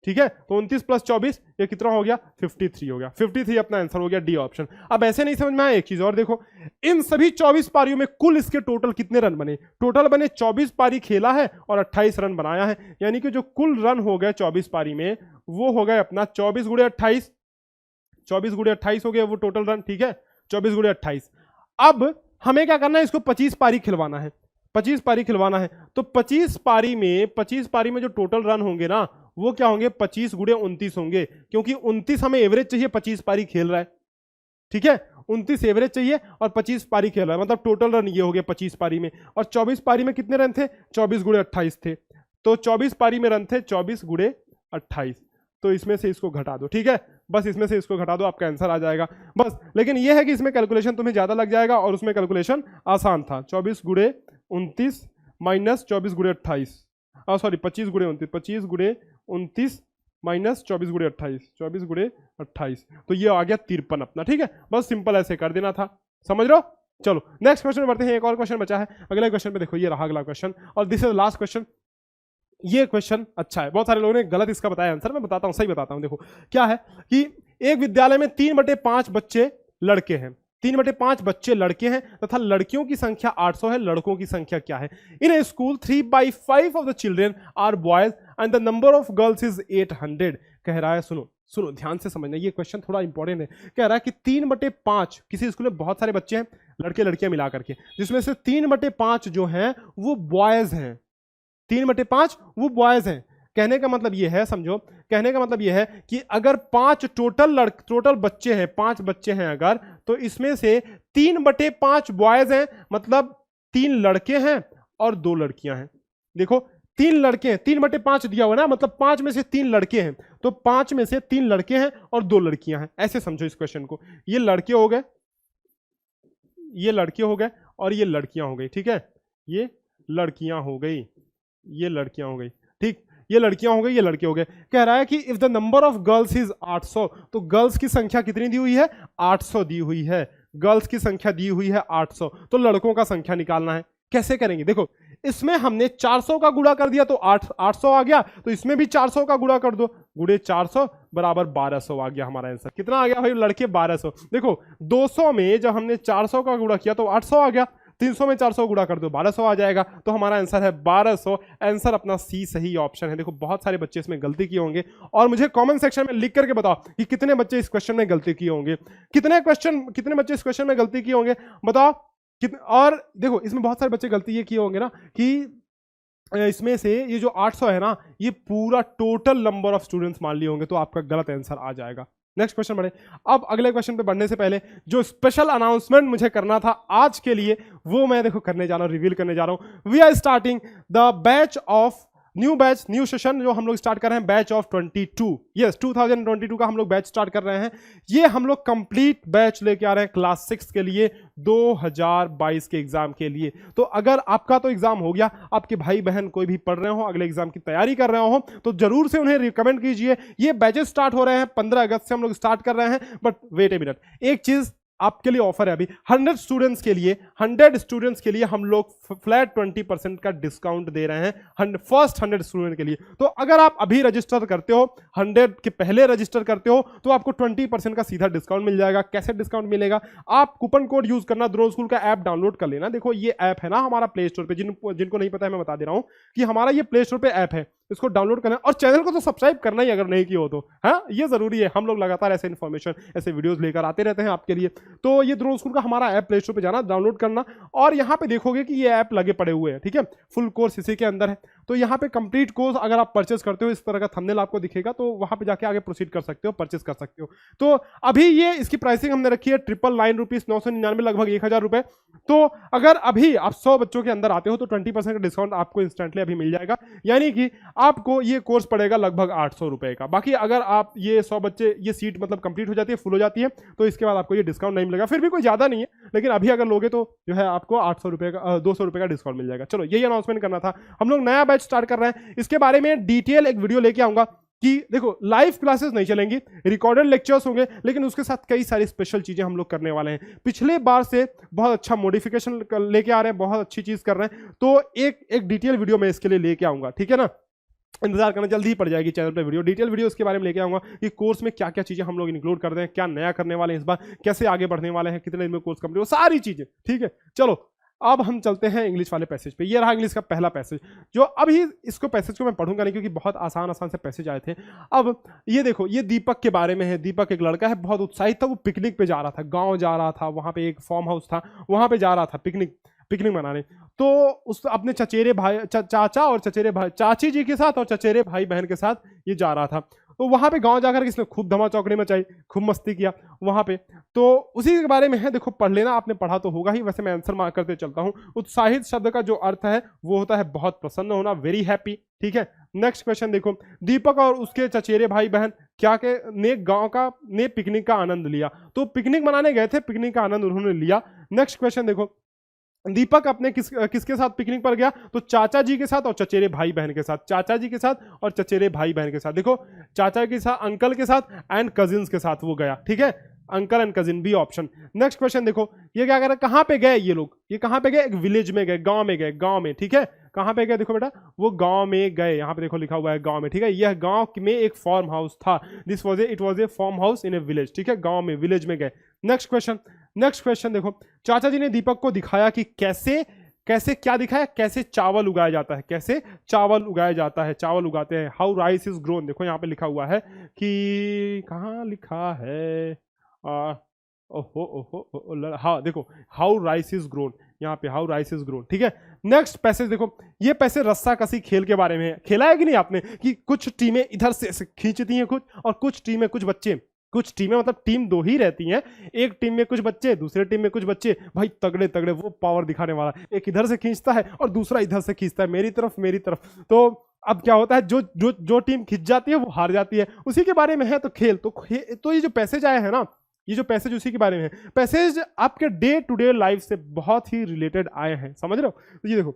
ठीक है। तो 29 प्लस 24 ये कितना हो गया, 53 हो गया। 53 अपना आंसर हो गया, डी ऑप्शन। अब ऐसे नहीं समझ में आया, एक चीज और देखो, इन सभी 24 पारियों में कुल इसके टोटल कितने रन बने, टोटल बने 24 पारी खेला है और 28 रन बनाया है, यानी कि जो कुल रन हो गए 24 पारी में वो हो गए अपना 24 गुणे 28, 24 गुणे 28 हो गए वो टोटल रन, ठीक है, 24 गुणे 28। अब हमें क्या करना है, इसको 25 पारी खिलवाना है, 25 पारी खिलवाना है। तो 25 पारी में जो टोटल रन होंगे ना वो क्या होंगे, 25 गुणे 29 होंगे, क्योंकि 29 हमें एवरेज चाहिए, 25 पारी खेल रहा है, ठीक है। 29 एवरेज चाहिए और 25 पारी खेल रहा है, मतलब टोटल रन ये हो गए 25 पारी में। और 24 पारी में कितने रन थे, 24 गुणे 28 थे। तो 24 पारी में रन थे 24 गुणे 28, तो इसमें से इसको घटा दो, ठीक है, बस इसमें से इसको घटा दो, आपका आंसर आ जाएगा बस। लेकिन यह है कि इसमें कैलकुलेशन तुम्हें ज्यादा लग जाएगा और उसमें कैलकुलेशन आसान था। 24 गुणे 29 माइनस 24 गुणे 28, सॉरी 25 गुणे 29, 25 गुणे 29 माइनस 24 गुणे 28, 24 गुणे 28, तो ये आ गया 53 अपना, ठीक है। बस सिंपल ऐसे कर देना था, समझ रहे हो। चलो नेक्स्ट क्वेश्चन में बढ़ते हैं, एक और क्वेश्चन बचा है। अगले क्वेश्चन पे देखो, ये रहा अगला क्वेश्चन और दिस इज लास्ट क्वेश्चन। ये क्वेश्चन अच्छा है, बहुत सारे लोगों ने गलत इसका बताया आंसर, मैं बताता हूं, सही बताता हूं। देखो क्या है कि एक विद्यालय में 3/5 बच्चे लड़के हैं, 3/5 बच्चे लड़के हैं तथा लड़कियों की संख्या 800 है, लड़कों की संख्या क्या है। In a school 3/5 of the children are boys and the number of girls is 800। कह रहा है, सुनो सुनो ध्यान से समझना, ये क्वेश्चन थोड़ा इंपॉर्टेंट है। कह रहा है कि 3/5, किसी स्कूल में बहुत सारे बच्चे हैं, लड़के लड़कियां मिला करके, जिसमें से 3/5 जो हैं वो बॉयज हैं, 3/5 वो बॉयज हैं। कहने का मतलब ये है, समझो, कहने का मतलब ये है कि अगर 5 टोटल बच्चे हैं, 5 बच्चे हैं अगर, तो इसमें से 3/5 बॉयज हैं, मतलब 3 लड़के हैं और 2 लड़कियां हैं। देखो 3 लड़के हैं, 3/5 दिया हुआ ना, मतलब 5 में से 3 लड़के हैं, तो 5 में से 3 लड़के हैं और 2 लड़कियां हैं, ऐसे समझो इस क्वेश्चन को। ये लड़के हो गए, ये लड़के हो गए और ये लड़कियां हो गई, ठीक है, ये लड़कियां हो गई, ये लड़कियां हो गई, ठीक, ये लड़कियां हो गई, ये लड़के हो गए। कह रहा है कि if the number of girls is 800, तो गर्ल्स की संख्या कितनी दी हुई है, 800 दी हुई है, गर्ल्स की संख्या दी हुई है 800, तो लड़कों का संख्या निकालना है। कैसे करेंगे, देखो इसमें हमने 400 का गुणा कर दिया तो 800 आ गया, तो इसमें भी 400 का गुणा कर दो, गुणे 400 बराबर 1200 आ गया हमारा आंसर। कितना आ गया भाई लड़के, 1200। देखो 200 में जब हमने 400 का गुणा किया तो 800 आ गया, 300 में 400 गुणा कर दो 1200 आ जाएगा, तो हमारा आंसर है 1200। आंसर अपना सी सही ऑप्शन है। देखो बहुत सारे बच्चे इसमें गलती किए होंगे और मुझे कमेंट सेक्शन में लिख करके बताओ कि कितने बच्चे इस क्वेश्चन में गलती किए होंगे, कितने बच्चे इस क्वेश्चन में गलती किए होंगे, बताओ कितने। और देखो इसमें बहुत सारे बच्चे गलती ये किए होंगे ना कि इसमें से ये जो 800 है ना, ये पूरा टोटल नंबर ऑफ स्टूडेंट्स मान लिए होंगे, तो आपका गलत आंसर आ जाएगा। नेक्स्ट क्वेश्चन बढ़े। अब अगले क्वेश्चन पे बढ़ने से पहले जो स्पेशल अनाउंसमेंट मुझे करना था आज के लिए, वो मैं देखो करने जा रहा हूं, रिवील करने जा रहा हूं। We are starting the batch of new session, जो हम लोग स्टार्ट कर रहे हैं, बैच ऑफ 22, यस 2022 का हम लोग बैच स्टार्ट कर रहे हैं। ये हम लोग कंप्लीट बैच लेके आ रहे हैं क्लास 6 के लिए, 2022 के एग्जाम के लिए। तो अगर आपका तो एग्जाम हो गया, आपके भाई बहन कोई भी पढ़ रहे हो, अगले एग्जाम की तैयारी कर रहे हो, तो जरूर से उन्हें रिकमेंड कीजिए। ये बैचेस स्टार्ट हो रहे हैं 15 अगस्त से हम लोग स्टार्ट कर रहे हैं। बट वेट ए मिनट, एक चीज आपके लिए ऑफर है अभी, 100 स्टूडेंट्स के लिए हम लोग फ्लैट 20% का डिस्काउंट दे रहे हैं फर्स्ट 100 स्टूडेंट के लिए। तो अगर आप अभी रजिस्टर करते हो, 100 के पहले रजिस्टर करते हो, तो आपको 20% का सीधा डिस्काउंट मिल जाएगा। कैसे डिस्काउंट मिलेगा, आप कूपन कोड यूज करना, द्रोण स्कूल का ऐप डाउनलोड कर लेना। देखो ये ऐप है ना हमारा प्ले स्टोर पे, जिनको नहीं पता है मैं बता दे रहा हूं कि हमारा ये प्ले स्टोर पे ऐप है। इसको डाउनलोड करना है और चैनल को तो सब्सक्राइब करना ही अगर नहीं किया हो तो। हाँ, ये जरूरी है, हम लोग लगातार ऐसे इन्फॉर्मेशन, ऐसे वीडियोस लेकर आते रहते हैं आपके लिए। तो ये ड्रोन स्कूल का हमारा ऐप प्ले स्टोर पे जाना, डाउनलोड करना, और यहाँ पे देखोगे कि ये ऐप लगे पड़े हुए हैं, ठीक है, फुल कोर्स इसी के अंदर है। तो यहाँ पे कंप्लीट कोर्स अगर आप परचेस करते हो, इस तरह का थंबनेल आपको दिखेगा, तो वहां पे जाके आगे प्रोसीड कर सकते हो, परचेस कर सकते हो। तो अभी ये इसकी प्राइसिंग हमने रखी है 999 रुपीज, 999, लगभग 1000 रुपए। तो अगर अभी आप 100 बच्चों के अंदर आते हो तो 20% का डिस्काउंट आपको इंस्टेंटली अभी मिल जाएगा, यानी कि आपको ये कोर्स पड़ेगा लगभग 800 रुपए का। बाकी अगर आप ये 100 बच्चे, ये सीट मतलब कंप्लीट हो जाती है, फुल हो जाती है, तो इसके बाद आपको ये डिस्काउंट नहीं मिलेगा। फिर भी कोई ज्यादा नहीं है, लेकिन अभी अगर लोगे तो जो है आपको 800 रुपए का 200 रुपए का डिस्काउंट मिल जाएगा। चलो, यही अनाउंसमेंट करना था। हम लोग नया बैच स्टार्ट कर रहे हैं, इसके बारे में डिटेल एक वीडियो लेके आऊंगा कि देखो लाइव क्लासेस नहीं चलेंगी, रिकॉर्डेड लेक्चर्स होंगे, लेकिन उसके साथ कई सारी स्पेशल चीजें हम लोग करने वाले हैं। पिछले बार से बहुत अच्छा मॉडिफिकेशन लेके आ रहे हैं, बहुत अच्छी चीज कर रहे हैं, तो एक डिटेल वीडियो मैं इसके लिए लेके आऊंगा, ठीक है ना। इंतजार करना, जल्दी ही पड़ जाएगी चैनल पे वीडियो, डिटेल वीडियो इसके बारे में लेके आऊंगा कि कोर्स में क्या क्या चीजें हम लोग इंक्लूड कर दें, क्या नया करने वाले हैं इस बार, कैसे आगे बढ़ने वाले हैं, कितने दिन में कोर्स कंप्लीट हो, सारी चीजें, ठीक है। चलो अब हम चलते हैं इंग्लिश वाले पैसेज पे। ये रहा इंग्लिश का पहला पैसेज, जो अभी इसको पैसेज को मैं पढ़ूंगा नहीं क्योंकि बहुत आसान आसान से पैसेज आए थे। अब ये देखो, ये दीपक के बारे में है। दीपक एक लड़का है, बहुत उत्साहित था, वो पिकनिक पे जा रहा था, गांव जा रहा था, वहां पे एक फार्म हाउस था, वहां पे जा रहा था पिकनिक मनाने। तो उस अपने चचेरे भाई चाचा और चचेरे भाई, चाची जी के साथ और चचेरे भाई बहन के साथ ये जा रहा था। तो वहां पे गांव जाकर इसने खूब धमा चौकड़ी मचाई, खूब मस्ती किया वहां पे। तो उसी के बारे में है, देखो पढ़ लेना, आपने पढ़ा तो होगा ही, वैसे मैं आंसर मार्क करते चलता हूं। उत्साहित शब्द का जो अर्थ है वो होता है बहुत प्रसन्न होना, वेरी हैप्पी, ठीक है। नेक्स्ट क्वेश्चन देखो, दीपक और उसके चचेरे भाई बहन क्या के ने पिकनिक का आनंद लिया। तो पिकनिक मनाने गए थे, पिकनिक का आनंद उन्होंने लिया। नेक्स्ट क्वेश्चन देखो, दीपक अपने किसके साथ पिकनिक पर गया, तो चाचा जी के साथ और चचेरे भाई बहन के साथ, चाचा जी के साथ और चचेरे भाई बहन के साथ। देखो चाचा के साथ, अंकल के साथ एंड कजिन्स के साथ वो गया, ठीक है, uncle and cousin, B option. Next question देखो, ये क्या कर रहे हैं, कहां पे गए ये लोग, ये कहां पे गए, एक विलेज में गए, गांव में गए, गांव में, ठीक है। कहां पे गए, देखो बेटा, वो गांव में गए, यहां पे देखो लिखा हुआ है गांव में, ठीक है। यह गांव में एक फार्म हाउस था, it was a farm house in a village, ठीक है, गांव में, विलेज में गए। नेक्स्ट क्वेश्चन देखो, चाचा जी ने दीपक को दिखाया कि कैसे क्या दिखाया, कैसे चावल उगाया जाता है, कैसे चावल उगाया जाता है, चावल उगाते हैं। हाउ राइस इज ग्रोन, देखो यहाँ पे लिखा हुआ है कि कहाँ लिखा है, हाँ देखो, हाउ राइस इज ग्रोन, यहाँ पे हाउ राइस इज ग्रोन, ठीक है। नेक्स्ट पैसेज देखो, ये पैसे रस्सा कसी खेल के बारे में है। खेला है कि नहीं आपने, कि कुछ टीमें इधर से खींचती हैं कुछ, और कुछ टीमें मतलब टीम दो ही रहती हैं, एक टीम में कुछ बच्चे, दूसरे टीम में कुछ बच्चे, भाई तगड़े तगड़े, वो पावर दिखाने वाला, एक इधर से खींचता है और दूसरा इधर से खींचता है, मेरी तरफ। तो अब क्या होता है, जो टीम खिंच जाती है वो हार जाती है, उसी के बारे में है। तो खेल तो ये जो पैसेज आए हैं ना, ये जो पैसेज उसी के बारे में है। पैसेज आपके डे टू डे लाइफ से बहुत ही रिलेटेड आए हैं, समझ रहे हो। तो ये देखो,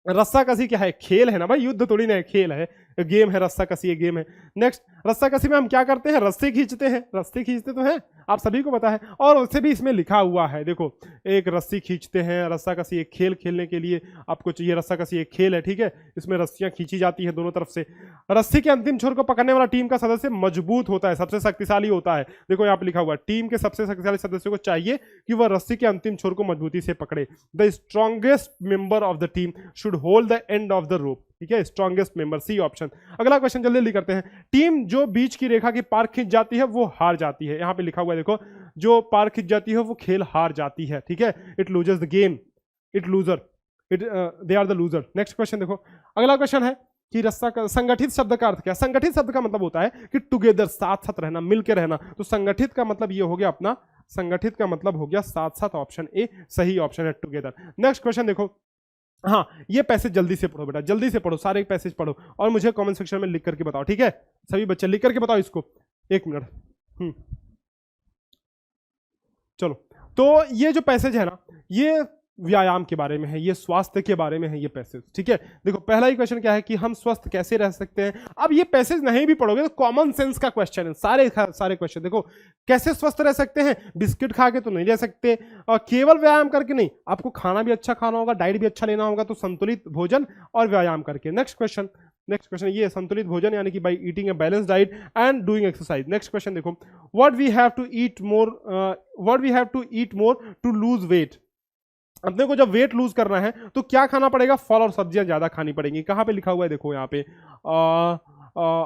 रस्सा कसी क्या है, खेल है ना भाई, युद्ध थोड़ी ना है, खेल है, गेम है, रस्सा कसी ये गेम है। नेक्स्ट, रस्सा कसी में हम क्या करते हैं, रस्से खींचते तो हैं, आप सभी को पता है, और उससे भी इसमें लिखा हुआ है, देखो एक रस्सी खींचते हैं, रस्सा कसी एक खेल खेलने के लिए आपको चाहिए, रस्सा कसी एक खेल है, ठीक है, इसमें रस्सियां खींची जाती है दोनों तरफ से। रस्सी के अंतिम छोर को पकड़ने वाला टीम का सदस्य मजबूत होता है, सबसे शक्तिशाली होता है। देखो यहाँ पे लिखा हुआ है, टीम के सबसे शक्तिशाली सदस्य को चाहिए कि वह रस्सी के अंतिम छोर को मजबूती से पकड़े। The strongest member of the team should hold the end of the rope, ठीक है, स्ट्रॉन्गेस्ट मेंबर, सी ऑप्शन। अगला क्वेश्चन जल्दी करते हैं, टीम जो बीच की रेखा की पार खिंच जाती है वो हार जाती है। यहां पे लिखा हुआ है देखो, जो पार खिंच जाती है वो खेल हार जाती है, ठीक है, it loses the game, they are the loser. Next question देखो, अगला क्वेश्चन है कि रस्सा का संगठित शब्द का अर्थ क्या। संगठित शब्द का मतलब होता है कि टुगेदर, साथ साथ रहना, मिलकर रहना। तो संगठित का मतलब ये हो गया अपना, संगठित का मतलब हो गया साथ साथ, ऑप्शन ए सही ऑप्शन है, टुगेदर। नेक्स्ट क्वेश्चन देखो, हाँ ये पैसेज जल्दी से पढ़ो बेटा, जल्दी से पढ़ो, सारे पैसेज पढ़ो और मुझे कमेंट सेक्शन में लिख करके बताओ, ठीक है, सभी बच्चे लिख करके बताओ इसको, एक मिनट। चलो, तो ये जो पैसेज है ना, ये व्यायाम के बारे में है, ये स्वास्थ्य के बारे में है ये पैसेज, ठीक है। देखो पहला ही क्वेश्चन क्या है कि हम स्वस्थ कैसे रह सकते हैं। अब ये पैसेज नहीं भी पढ़ोगे तो कॉमन सेंस का क्वेश्चन है, सारे क्वेश्चन देखो, कैसे स्वस्थ रह सकते हैं, बिस्किट खा के तो नहीं रह सकते, और केवल व्यायाम करके नहीं, आपको खाना भी अच्छा खाना होगा, डाइट भी अच्छा लेना होगा, तो संतुलित भोजन और व्यायाम करके। नेक्स्ट क्वेश्चन ये संतुलित भोजन यानी कि by eating a balance diet and doing exercise. Next question देखो, what we have to eat more to lose weight. अपने को जब वेट लूज करना है तो क्या खाना पड़ेगा, फल और सब्जियां ज्यादा खानी पड़ेंगी। कहां पे लिखा हुआ है, देखो यहाँ पे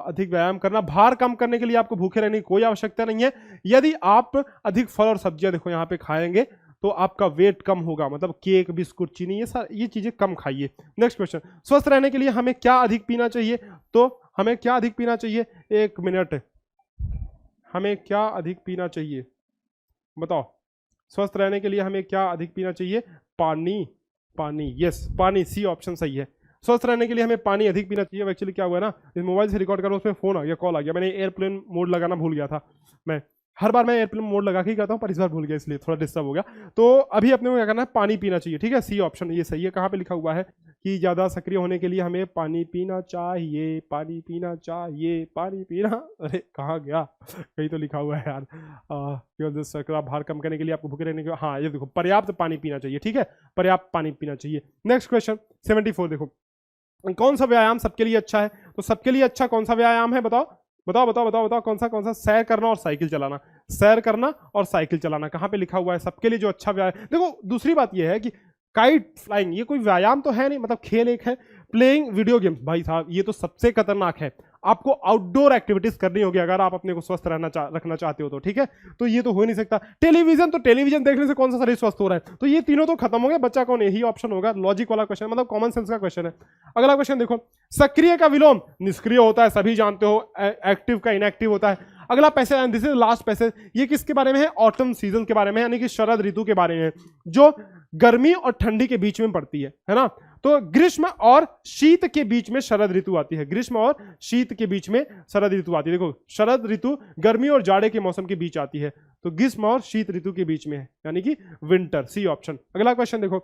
अधिक व्यायाम करना, भार कम करने के लिए आपको भूखे रहने की कोई आवश्यकता नहीं है। यदि आप अधिक फल और सब्जियां देखो यहाँ पे खाएंगे तो आपका वेट कम होगा, मतलब केक, बिस्कुट, चीनी, ये चीजें कम खाइए। नेक्स्ट क्वेश्चन, स्वस्थ रहने के लिए हमें क्या अधिक पीना चाहिए, तो हमें क्या अधिक पीना चाहिए, 1 मिनट, हमें क्या अधिक पीना चाहिए, बताओ। स्वस्थ रहने के लिए हमें क्या अधिक पीना चाहिए, पानी, पानी, यस पानी, सी ऑप्शन सही है। स्वस्थ रहने के लिए हमें पानी अधिक पीना चाहिए। एक्चुअली क्या हुआ ना, इस मोबाइल से रिकॉर्ड कर रहा हूँ, उसमें फोन आ गया, कॉल आ गया, मैंने एयरप्लेन मोड लगाना भूल गया था। मैं हर बार मैं एयरप्लेन मोड लगा के ही करता हूँ, पर इस बार भूल गया, इसलिए थोड़ा डिस्टर्ब हो गया। तो अभी अपने को क्या करना है, पानी पीना चाहिए, ठीक है, सी ऑप्शन ये सही है। कहाँ पे लिखा हुआ है कि ज्यादा सक्रिय होने के लिए हमें पानी पीना चाहिए, पानी पीना चाहिए, पानी पीना, अरे कहाँ गया, कहीं तो लिखा हुआ है यार, भार कम करने के लिए आपको भूखे रहने के, हाँ ये देखो, पर्याप्त पानी पीना चाहिए, ठीक है, पर्याप्त पानी पीना चाहिए। नेक्स्ट क्वेश्चन 74 देखो, कौन सा व्यायाम सबके लिए अच्छा है, तो सबके लिए अच्छा कौन सा व्यायाम है, बताओ बताओ बताओ बताओ बताओ, कौन सा, सैर करना और साइकिल चलाना, सैर करना और साइकिल चलाना। कहां पे लिखा हुआ है सबके लिए जो अच्छा व्यायाम, देखो दूसरी बात यह है कि काइट फ्लाइंग ये कोई व्यायाम तो है नहीं, मतलब खेल एक है। प्लेइंग वीडियो गेम्स, भाई साहब ये तो सबसे खतरनाक है। आपको आउटडोर एक्टिविटीज करनी होगी अगर आप अपने को स्वस्थ रखना चाहते हो तो, ठीक है, तो ये तो हो नहीं सकता। टेलीविजन, तो टेलीविजन देखने से कौन सा शरीर स्वस्थ हो रहा है, तो ये तीनों तो खत्म हो गए, बच्चा कौन, यही ऑप्शन होगा, लॉजिक वाला क्वेश्चन, मतलब कॉमन सेंस का क्वेश्चन है। अगला क्वेश्चन देखो, सक्रिय का विलोम निष्क्रिय होता है, सभी जानते हो, एक्टिव का इनएक्टिव होता है। अगला passage, and this is last passage, ये किसके बारे में है, ऑटम सीजन के बारे में, यानी कि शरद ऋतु के बारे में, जो गर्मी और ठंडी के बीच में पड़ती है ना। तो ग्रीष्म और शीत के बीच में शरद ऋतु आती है, ग्रीष्म और शीत के बीच में शरद ऋतु आती है। देखो शरद ऋतु गर्मी और जाड़े के मौसम के बीच आती है, तो ग्रीष्म और शीत ऋतु के बीच में है, यानी कि विंटर, सी ऑप्शन। अगला क्वेश्चन देखो,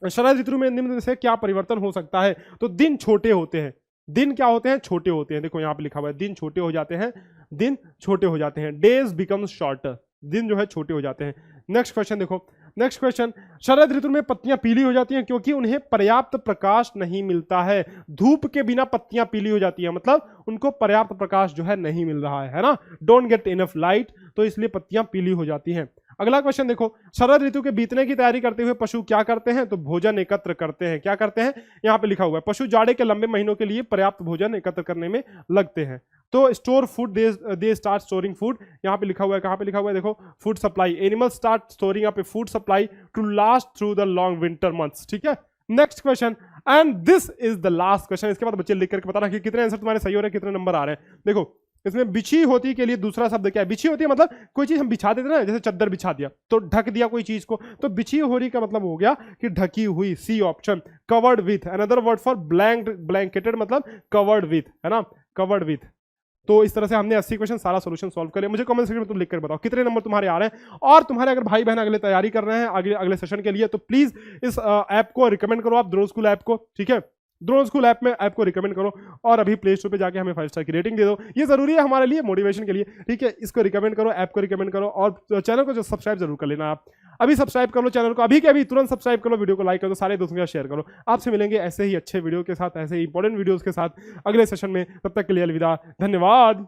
शरद ऋतु में निम्न से क्या परिवर्तन हो सकता है, तो दिन छोटे होते हैं, दिन क्या होते हैं, छोटे होते हैं। देखो यहाँ पे लिखा हुआ है दिन छोटे हो जाते हैं, दिन छोटे हो जाते हैं, डेज बिकम शॉर्टर, दिन जो है छोटे हो जाते हैं। नेक्स्ट क्वेश्चन देखो, नेक्स्ट क्वेश्चन, शरद ऋतु में पत्तियां पीली हो जाती हैं क्योंकि उन्हें पर्याप्त प्रकाश नहीं मिलता है। धूप के बिना पत्तियां पीली हो जाती हैं, मतलब उनको पर्याप्त प्रकाश जो है नहीं मिल रहा है ना, डोंट गेट इनफ लाइट, तो इसलिए पत्तियां पीली हो जाती हैं। अगला क्वेश्चन देखो, शरद ऋतु के बीतने की तैयारी करते हुए पशु क्या करते हैं, तो भोजन एकत्र करते हैं। क्या करते हैं, यहाँ पे लिखा हुआ है, पशु जाड़े के लंबे महीनों के लिए पर्याप्त भोजन एकत्र करने में लगते हैं। तो store food, they start storing food, यहाँ पे लिखा हुआ है, कहाँ पे लिखा हुआ है, देखो food supply, animal start storing up a food supply to last through the long winter months, ठीक है। Next question, and this is the last question. इसके बाद बच्चे लिख करके बताना कि कितने आंसर तुम्हारे सही हो रहे हैं, कितने नंबर आ रहे हैं। देखो इसमें बिछी होती के लिए दूसरा शब्द क्या है, बिछी होती है मतलब कोई चीज हम बिछा देते ना, जैसे चद्दर बिछा दिया तो ढक दिया कोई चीज को, तो बिछी हो रही का मतलब हो गया कि ढकी हुई, C option. Covered with, another word for blanketed, मतलब कवर्ड विथ, है ना, कवर्ड विथ। तो इस तरह से हमने 80 क्वेश्चन सारा सॉल्यूशन सॉल्व कर लिया। मुझे कमेंट सेक्शन में तुम लिख कर बताओ कितने नंबर तुम्हारे आ रहे हैं, और तुम्हारे अगर भाई बहन अगले तैयारी कर रहे हैं अगले सेशन के लिए, तो प्लीज इस ऐप को रिकमेंड करो आप, ड्रोन स्कूल ऐप को, ठीक है, ड्रोन स्कूल ऐप में ऐप को रिकमेंड करो, और अभी प्ले स्टोर पे जाके हमें 5 स्टार की रेटिंग दे दो, ये जरूरी है हमारे लिए मोटिवेशन के लिए, ठीक है। इसको रिकमेंड करो, ऐप को रिकमेंड करो, और चैनल को जो सब्सक्राइब जरूर कर लेना आप, अभी सब्सक्राइब कर लो चैनल को, अभी के अभी तुरंत सब्सक्राइब करो, वीडियो को लाइक कर दो, सारे दोस्तों के साथ शेयर करो। आपसे मिलेंगे ऐसे ही अच्छे वीडियो के साथ, ऐसे ही इंपॉर्टेंट वीडियोस के साथ अगले सेशन में, तब तक के लिए अलविदा, धन्यवाद।